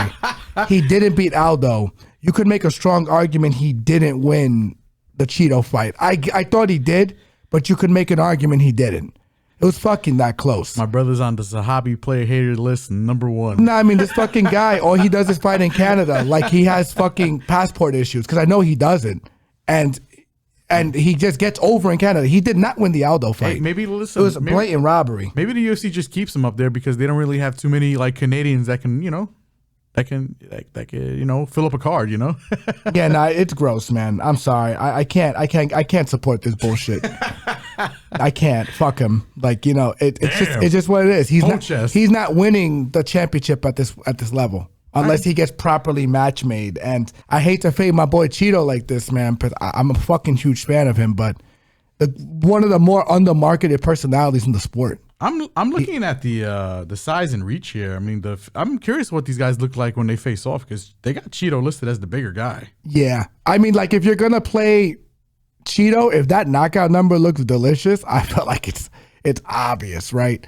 He didn't beat Aldo. You could make a strong argument he didn't win the Cheeto fight. I thought he did, but you could make an argument he didn't. It was fucking that close. My brother's on the Sahabi player hater list, #1. No, I mean, this fucking guy, all he does is fight in Canada. Like, he has fucking passport issues, because I know he doesn't. And he just gets over in Canada. He did not win the Aldo fight. Hey, maybe listen. It was a blatant robbery. Maybe the UFC just keeps him up there because they don't really have too many like Canadians that can, that can fill up a card, Yeah, nah, it's gross, man. I'm sorry. I can't support this bullshit. I can't. Fuck him. Like, it's just what it is. He's not winning the championship at this level unless he gets properly match made. And I hate to fade my boy Cheeto like this, man, because I'm a fucking huge fan of him, but one of the more undermarketed personalities in the sport. I'm looking at the size and reach here. I mean, I'm curious what these guys look like when they face off because they got Cheeto listed as the bigger guy. Yeah, I mean, like if you're gonna play Cheeto, if that knockout number looks delicious, I feel like it's obvious, right?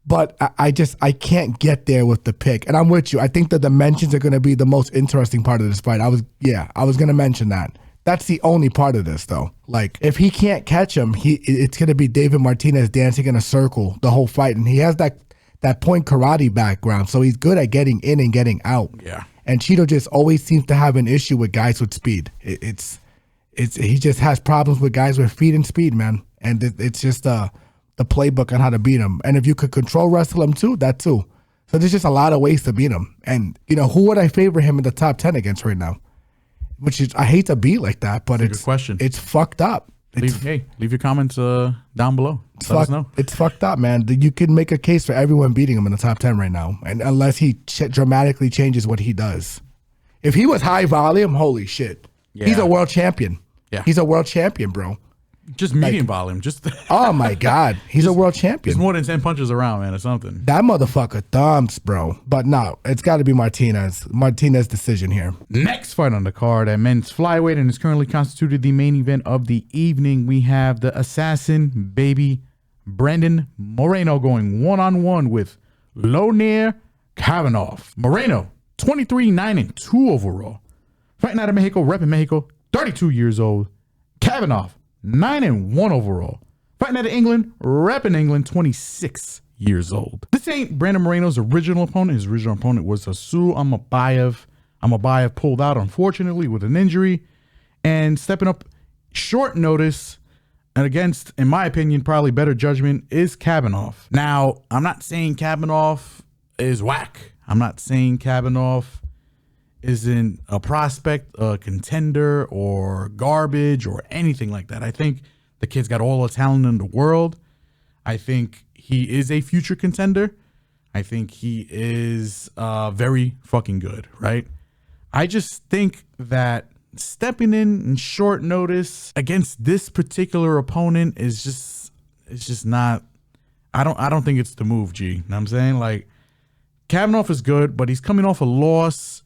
But I can't get there with the pick, and I'm with you. I think the dimensions are gonna be the most interesting part of this fight. I was gonna mention that. That's the only part of this, though. Like, if he can't catch him, it's going to be David Martinez dancing in a circle the whole fight. And he has that point karate background, so he's good at getting in and getting out. Yeah. And Cheeto just always seems to have an issue with guys with speed. He just has problems with guys with feet and speed, man. And it's just the playbook on how to beat him. And if you could control wrestle him, too, that too. So there's just a lot of ways to beat him. And, who would I favor him in the top 10 against right now? Which is, I hate to be like that, but it's a good question. It's fucked up. Leave your comments down below. Let us know. It's fucked up, man. You can make a case for everyone beating him in the top 10 right now, and unless he dramatically changes what he does. If he was high volume, holy shit, he's a world champion. Yeah, he's a world champion, bro. Just medium volume. Just oh my god, he's a world champion. He's more than 10 punches around, man, or something. That motherfucker thumbs, bro. But no, it's got to be Martinez decision here. Next fight on the card at men's flyweight, and is currently constituted the main event of the evening. We have the assassin baby Brandon Moreno going one-on-one with Lone'er Kavanagh. Moreno, 23-9-2 overall, fighting out of Mexico, repping Mexico, 32 years old. Kavanagh, 9-1 overall. Fighting out of England, repping England, 26 years old. This ain't Brandon Moreno's original opponent. His original opponent was Asul Amabayev. Amabayev pulled out, unfortunately, with an injury. And stepping up short notice and against, in my opinion, probably better judgment, is Kavanagh. Now, I'm not saying Kavanagh is whack. I'm not saying Kavanagh isn't a prospect, a contender, or garbage, or anything like that. I think the kid's got all the talent in the world. I think he is a future contender. I think he is very fucking good, right? I just think that stepping in short notice against this particular opponent is just not. I don't think it's the move, G. You know what I'm saying? Like, Kavanagh is good, but he's coming off a loss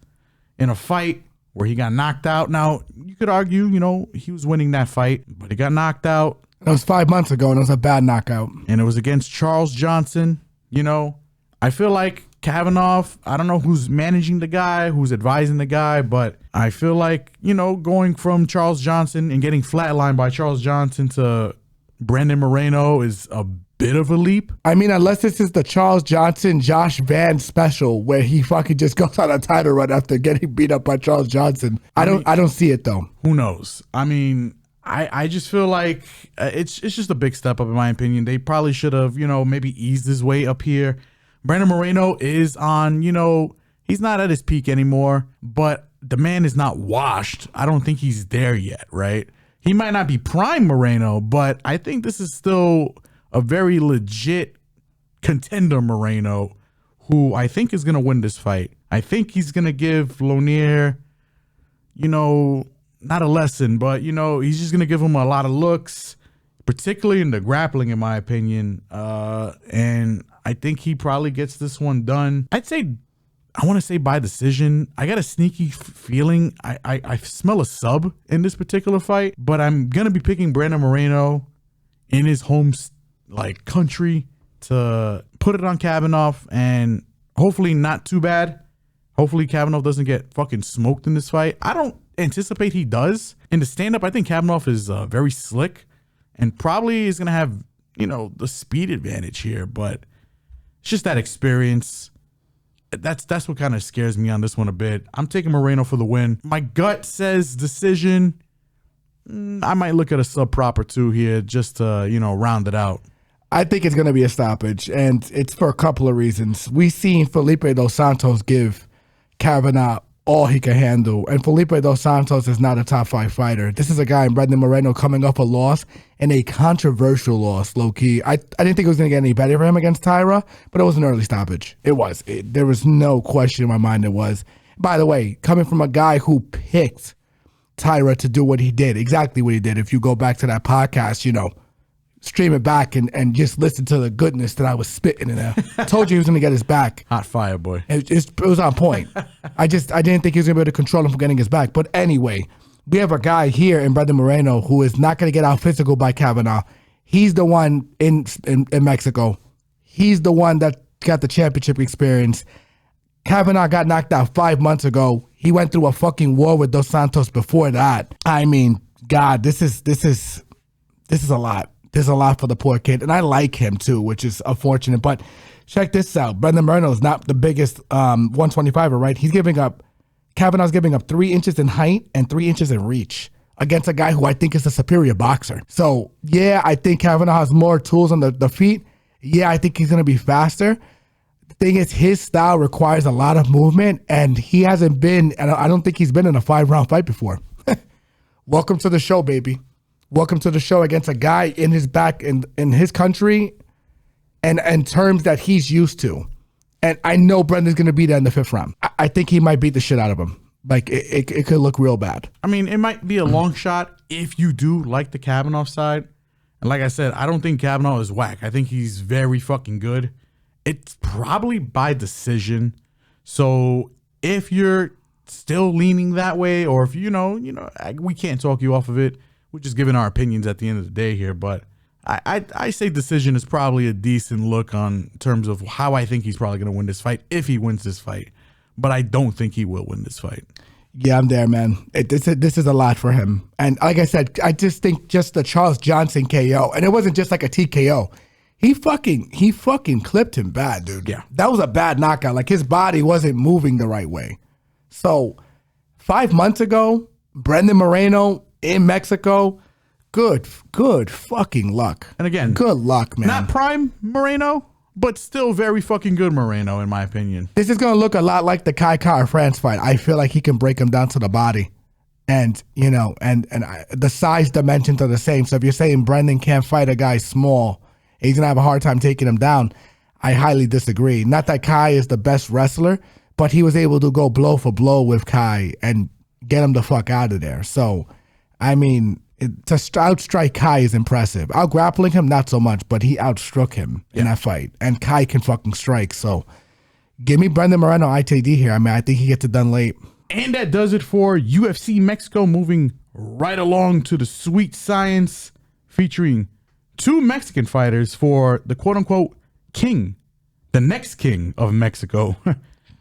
in a fight where he got knocked out. Now, you could argue, he was winning that fight, but he got knocked out. That was 5 months ago, and it was a bad knockout. And it was against Charles Johnson. I feel like Kavanagh, I don't know who's managing the guy, who's advising the guy, but I feel like, going from Charles Johnson and getting flatlined by Charles Johnson to Brandon Moreno is a bit of a leap. I mean, unless this is the Charles Johnson, Josh Van special where he fucking just goes on a title run after getting beat up by Charles Johnson. I don't see it though. Who knows? I mean, I just feel like it's just a big step up in my opinion. They probably should have, maybe eased his way up here. Brandon Moreno is on, he's not at his peak anymore, but the man is not washed. I don't think he's there yet, right? He might not be prime Moreno, but I think this is still a very legit contender Moreno, who I think is going to win this fight. I think he's going to give Lone'er, not a lesson, but, he's just going to give him a lot of looks, particularly in the grappling, in my opinion. And I think he probably gets this one done. I want to say by decision. I got a sneaky feeling. I smell a sub in this particular fight, but I'm going to be picking Brandon Moreno in his home country to put it on Kavanagh, and hopefully not too bad. Hopefully Kavanagh doesn't get fucking smoked in this fight. I don't anticipate he does. In the stand-up, I think Kavanagh is very slick and probably is going to have, the speed advantage here, but it's just that experience. That's what kind of scares me on this one a bit. I'm taking Moreno for the win. My gut says decision. I might look at a sub proper too here just to, round it out. I think it's going to be a stoppage, and it's for a couple of reasons. We've seen Felipe Dos Santos give Kavanagh all he can handle, and Felipe Dos Santos is not a top 5 fighter. This is a guy in Brandon Moreno coming off a loss, and a controversial loss, low-key. I didn't think it was going to get any better for him against Tyra, but it was an early stoppage. It was. There was no question in my mind it was. By the way, coming from a guy who picked Tyra to do what he did, exactly what he did. If you go back to that podcast, stream it back and just listen to the goodness that I was spitting in there. I told you he was going to get his back. Hot fire, boy. It was on point. I didn't think he was going to be able to control him from getting his back. But anyway, we have a guy here in Brandon Moreno who is not going to get out physical by Kavanagh. He's the one in Mexico. He's the one that got the championship experience. Kavanagh got knocked out 5 months ago. He went through a fucking war with Dos Santos before that. I mean, God, this is a lot. There's a lot for the poor kid, and I like him too, which is unfortunate. But check this out. Brandon Moreno is not the biggest 125er, right? Kavanagh's giving up 3 inches in height and 3 inches in reach against a guy who I think is a superior boxer. So, yeah, I think Kavanagh has more tools on the feet. Yeah, I think he's going to be faster. The thing is, his style requires a lot of movement, and he hasn't been, and I don't think he's been in a 5-round fight before. Welcome to the show, baby. Welcome to the show against a guy in his back in his country and terms that he's used to. And I know Brendan's going to be there in the 5th round. I think he might beat the shit out of him. Like, it could look real bad. I mean, it might be a long shot if you do like the Kavanagh side. And like I said, I don't think Kavanagh is whack. I think he's very fucking good. It's probably by decision. So if you're still leaning that way, or if we can't talk you off of it. We're just giving our opinions at the end of the day here, but I say decision is probably a decent look on terms of how I think he's probably going to win this fight if he wins this fight, but I don't think he will win this fight. Yeah, I'm there, man. This is a lot for him, and like I said, I just think just the Charles Johnson KO, and it wasn't just like a TKO. He fucking clipped him bad, dude. Yeah, that was a bad knockout. Like his body wasn't moving the right way. So 5 months ago, Brandon Moreno in Mexico, good fucking luck. And again, good luck, man. Not prime Moreno, but still very fucking good Moreno, in my opinion. This is going to look a lot like the Kai Kara France fight. I feel like he can break him down to the body. And, the size dimensions are the same. So if you're saying Brendan can't fight a guy small, he's going to have a hard time taking him down, I highly disagree. Not that Kai is the best wrestler, but he was able to go blow for blow with Kai and get him the fuck out of there. So, I mean, to outstrike Kai is impressive. Out-grappling him, not so much, but he outstruck him in that fight. And Kai can fucking strike. So, give me Brandon Moreno ITD here. I mean, I think he gets it done late. And that does it for UFC Mexico. Moving right along to the sweet science, featuring 2 Mexican fighters for the quote-unquote king The next king of Mexico.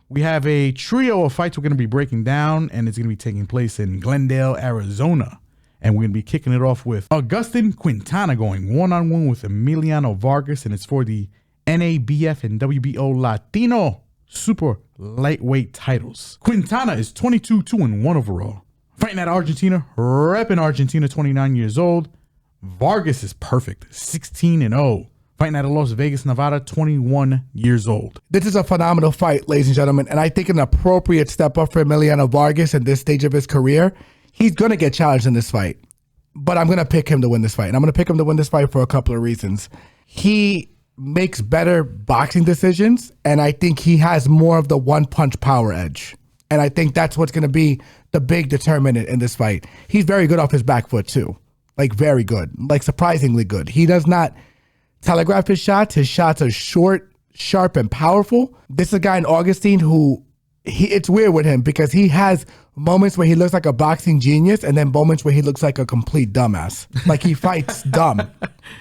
We have a trio of fights we're going to be breaking down, and it's going to be taking place in Glendale, Arizona. And we're going to be kicking it off with Agustin Quintana going one-on-one with Emiliano Vargas, and it's for the NABF and WBO Latino super lightweight titles. Quintana is 22-2-1 overall. Fighting out of Argentina, repping Argentina, 29 years old. Vargas is perfect, 16-0. Fighting out of Las Vegas, Nevada, 21 years old. This is a phenomenal fight, ladies and gentlemen, and I think an appropriate step up for Emiliano Vargas at this stage of his career. He's going to get challenged in this fight, but I'm going to pick him to win this fight, and I'm going to pick him to win this fight for a couple of reasons. He makes better boxing decisions, and I think he has more of the one-punch power edge, and I think that's what's going to be the big determinant in this fight. He's very good off his back foot, too, like very good, like surprisingly good. He does not telegraph his shots. His shots are short, sharp, and powerful. This is a guy in Augustine who, it's weird with him because he has moments where he looks like a boxing genius and then moments where he looks like a complete dumbass. Like he fights dumb.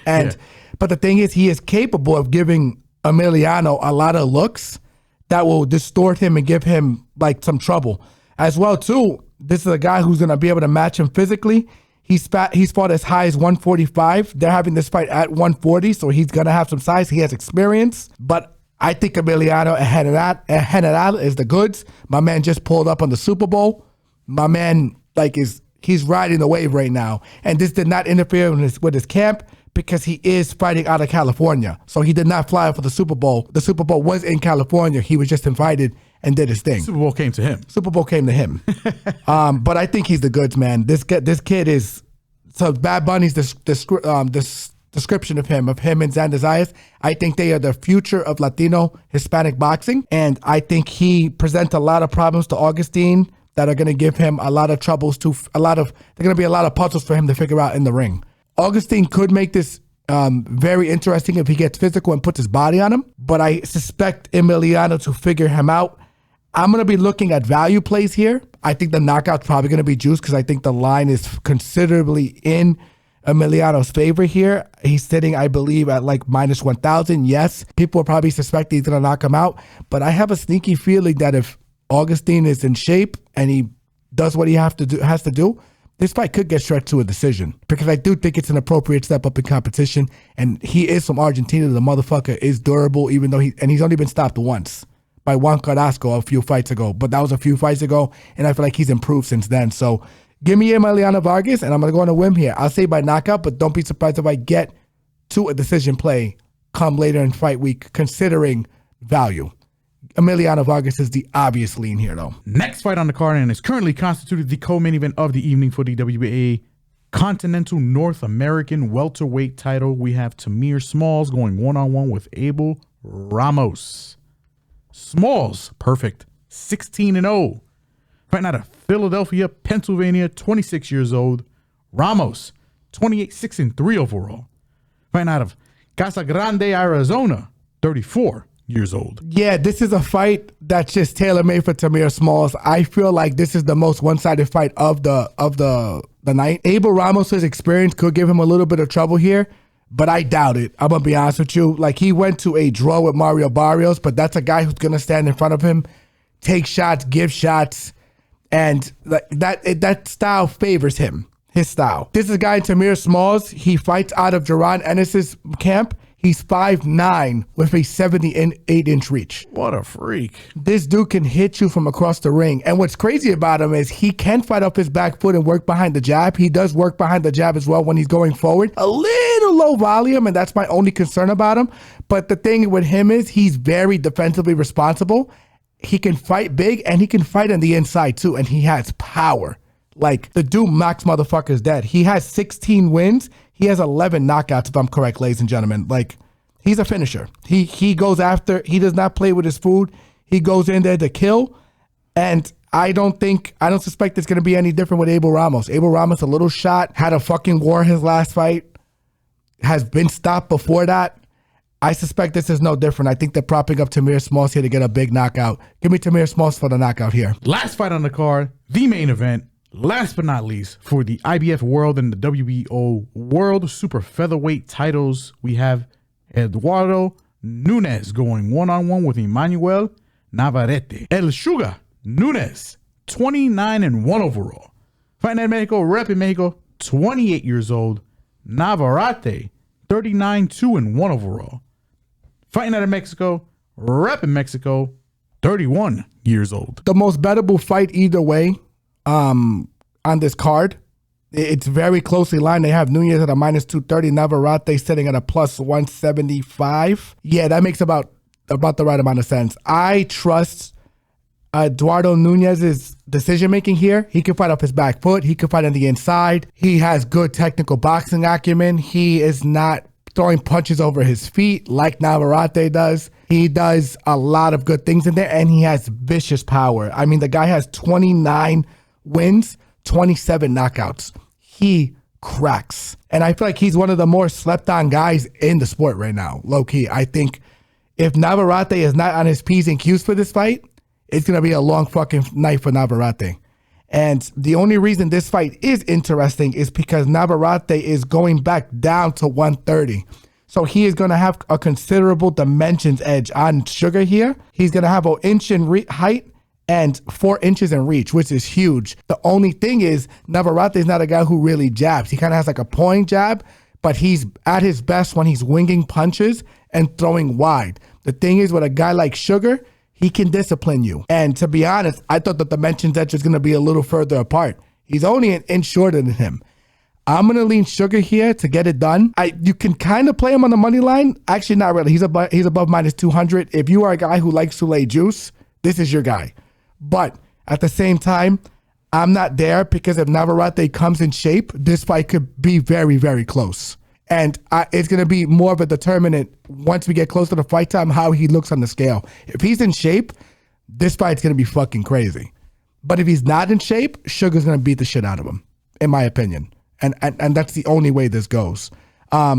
And but the thing is, he is capable of giving Emiliano a lot of looks that will distort him and give him like some trouble. As well, too, this is a guy who's going to be able to match him physically. He's fought as high as 145. They're having this fight at 140, so he's going to have some size. He has experience, but I think Emiliano Navarrete is the goods. My man just pulled up on the Super Bowl. My man, he's riding the wave right now. And this did not interfere with his camp because he is fighting out of California. So he did not fly for the Super Bowl. The Super Bowl was in California. He was just invited and did his thing. Super Bowl came to him. Super Bowl came to him. But I think he's the goods, man. This kid is, so Bad Bunny's description of him and Xander Zayas, I think they are the future of Latino Hispanic boxing. And I think he presents a lot of problems to Augustine that are going to give him a lot of troubles they're going to be a lot of puzzles for him to figure out in the ring. Augustine could make this very interesting if he gets physical and puts his body on him, but I suspect Emiliano to figure him out. I'm going to be looking at value plays here. I think the knockout's probably going to be juiced because I think the line is considerably in Emiliano's favor here. He's sitting, I believe, at like minus 1,000. Yes, people will probably suspect he's going to knock him out, but I have a sneaky feeling that if Augustine is in shape and he does what he has to do, this fight could get stretched to a decision because I do think it's an appropriate step up in competition, and he is from Argentina. The motherfucker is durable, even though he's only been stopped once by Juan Carrasco a few fights ago, but that was a few fights ago, and I feel like he's improved since then. So give me Emiliano Vargas, and I'm going to go on a whim here. I'll say by knockout, but don't be surprised if I get to a decision play come later in fight week, considering value. Emiliano Vargas is the obvious lean here, though. Next fight on the card, and is currently constituted the co-main event of the evening for the WBA Continental North American welterweight title. We have Tamir Smalls going one-on-one with Abel Ramos. Smalls, perfect, 16-0. Fighting out of Philadelphia, Pennsylvania, 26 years old. Ramos, 28-6-3 overall. Fighting out of Casa Grande, Arizona, 34 years old. Yeah, this is a fight that's just tailor-made for Tamir Smalls. I feel like this is the most one-sided fight of the night. Abel Ramos' experience could give him a little bit of trouble here, but I doubt it. I'm going to be honest with you. Like, he went to a draw with Mario Barrios, but that's a guy who's going to stand in front of him, take shots, give shots, and that style favors him, his style. This is a guy, Tamir Smalls. He fights out of Jaron Ennis's camp. He's 5'9" with a 78-inch reach. What a freak. This dude can hit you from across the ring. And what's crazy about him is he can fight off his back foot and work behind the jab. He does work behind the jab as well when he's going forward. A little low volume, and that's my only concern about him. But the thing with him is he's very defensively responsible. He can fight big, and he can fight on the inside too, and he has power. Like, the dude knocks motherfuckers dead. He has 16 wins. He has 11 knockouts, if I'm correct, ladies and gentlemen. Like, he's a finisher. He goes after. He does not play with his food. He goes in there to kill. And I don't suspect it's going to be any different with Abel Ramos. Abel Ramos, a little shot, had a fucking war his last fight, has been stopped before that. I suspect this is no different. I think they're propping up Tamir Smalls here to get a big knockout. Give me Tamir Smalls for the knockout here. Last fight on the card, the main event. Last but not least, for the IBF World and the WBO World Super Featherweight titles, we have Eduardo Nunez going one-on-one with Emanuel Navarrete. El Sugar Nunez, 29-1 overall. Fighting out of Mexico, repping Mexico, 28 years old. Navarrete, 39-2-1 overall. Fighting out of Mexico, repping Mexico, 31 years old. The most bettable fight either way on this card. It's very closely lined. They have Nunez at a -230, Navarrete sitting at a +175. Yeah, that makes about the right amount of sense. I trust Eduardo Nunez's decision-making here. He can fight off his back foot. He can fight on the inside. He has good technical boxing acumen. He is not throwing punches over his feet like Navarrete does. He does a lot of good things in there, and he has vicious power. I mean, the guy has 29 wins, 27 knockouts. He cracks. And I feel like he's one of the more slept-on guys in the sport right now, low-key. I think if Navarrete is not on his P's and Q's for this fight, it's going to be a long fucking night for Navarrete. And the only reason this fight is interesting is because Navarrete is going back down to 130. So he is going to have a considerable dimensions edge on Sugar here. He's going to have an inch in height and 4 inches in reach, which is huge. The only thing is Navarrete is not a guy who really jabs. He kind of has like a point jab, but he's at his best when he's winging punches and throwing wide. The thing is with a guy like Sugar, he can discipline you. And to be honest, I thought the dimensions edge was going to be a little further apart. He's only an inch shorter than him. I'm going to lean Sugar here to get it done. You can kind of play him on the money line. Actually, not really. He's above -200. If you are a guy who likes to lay juice, this is your guy. But at the same time, I'm not there because if Navarrete comes in shape, this fight could be very, very close. And it's going to be more of a determinant once we get close to the fight time, how he looks on the scale. If he's in shape, this fight's going to be fucking crazy. But if he's not in shape, Sugar's going to beat the shit out of him, in my opinion. And that's the only way this goes.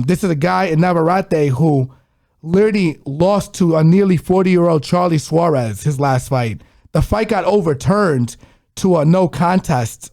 This is a guy in Navarrete who literally lost to a nearly 40-year-old Charlie Suarez his last fight. The fight got overturned to a no contest,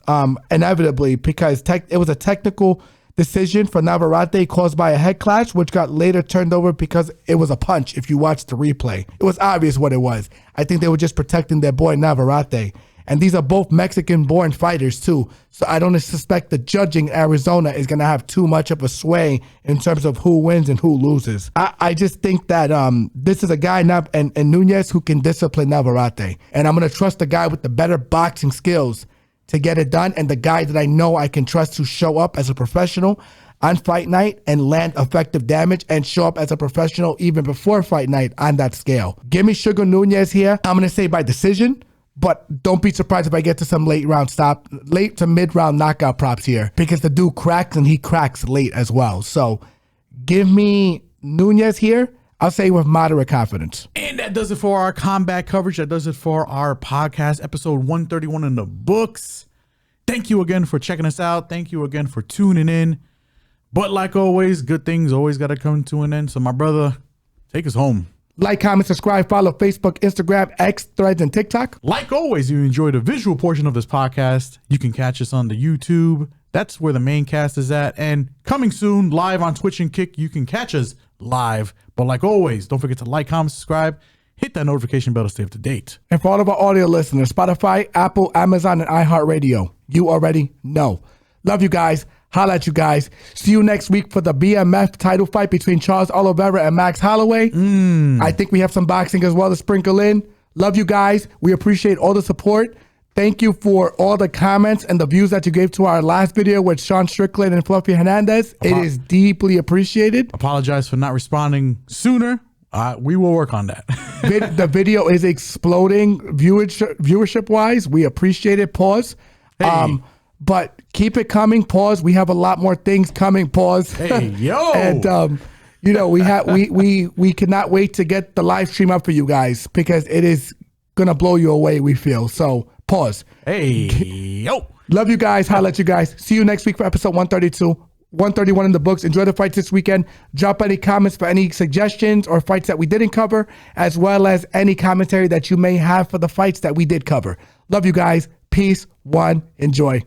inevitably, because it was a technical decision for Navarrete caused by a head clash, which got later turned over because it was a punch. If you watch the replay, it was obvious what it was. I think they were just protecting their boy Navarrete. And these are both Mexican-born fighters too. So I don't suspect the judging in Arizona is going to have too much of a sway in terms of who wins and who loses. I just think that this is a guy and Nunez who can discipline Navarrete. And I'm going to trust the guy with the better boxing skills to get it done, and the guy that I know I can trust to show up as a professional on fight night and land effective damage and show up as a professional even before fight night on that scale. Give me Sugar Nunez here. I'm going to say by decision. But don't be surprised if I get to some late to mid-round knockout props here, because the dude cracks and he cracks late as well. So give me Nunez here. I'll say with moderate confidence. And that does it for our combat coverage. That does it for our podcast, episode 131 in the books. Thank you again for checking us out. Thank you again for tuning in. But like always, good things always got to come to an end. So my brother, take us home. Like, comment, subscribe, follow Facebook, Instagram, X, Threads, and TikTok. Like always, you enjoy the visual portion of this podcast, you can catch us on the YouTube. That's where the main cast is at. And coming soon, live on Twitch and Kick, you can catch us live. But like always, don't forget to like, comment, subscribe, hit that notification bell to stay up to date. And for all of our audio listeners, Spotify, Apple, Amazon, and iHeartRadio, you already know. Love you guys. Holla at you guys. See you next week for the BMF title fight between Charles Oliveira and Max Holloway. I think we have some boxing as well to sprinkle in. Love you guys. We appreciate all the support. Thank you for all the comments and the views that you gave to our last video with Sean Strickland and Fluffy Hernandez. It is deeply appreciated. Apologize for not responding sooner. We will work on that. The video is exploding viewership-wise. We appreciate it. Pause. Hey. But keep it coming. Pause. We have a lot more things coming. Pause. Hey, yo. And we cannot wait to get the live stream up for you guys, because it is gonna blow you away, we feel. So pause. Hey, yo. Love you guys. Holla at you guys. See you next week for episode 132. 131 in the books. Enjoy the fights this weekend. Drop any comments for any suggestions or fights that we didn't cover, as well as any commentary that you may have for the fights that we did cover. Love you guys. Peace. One. Enjoy.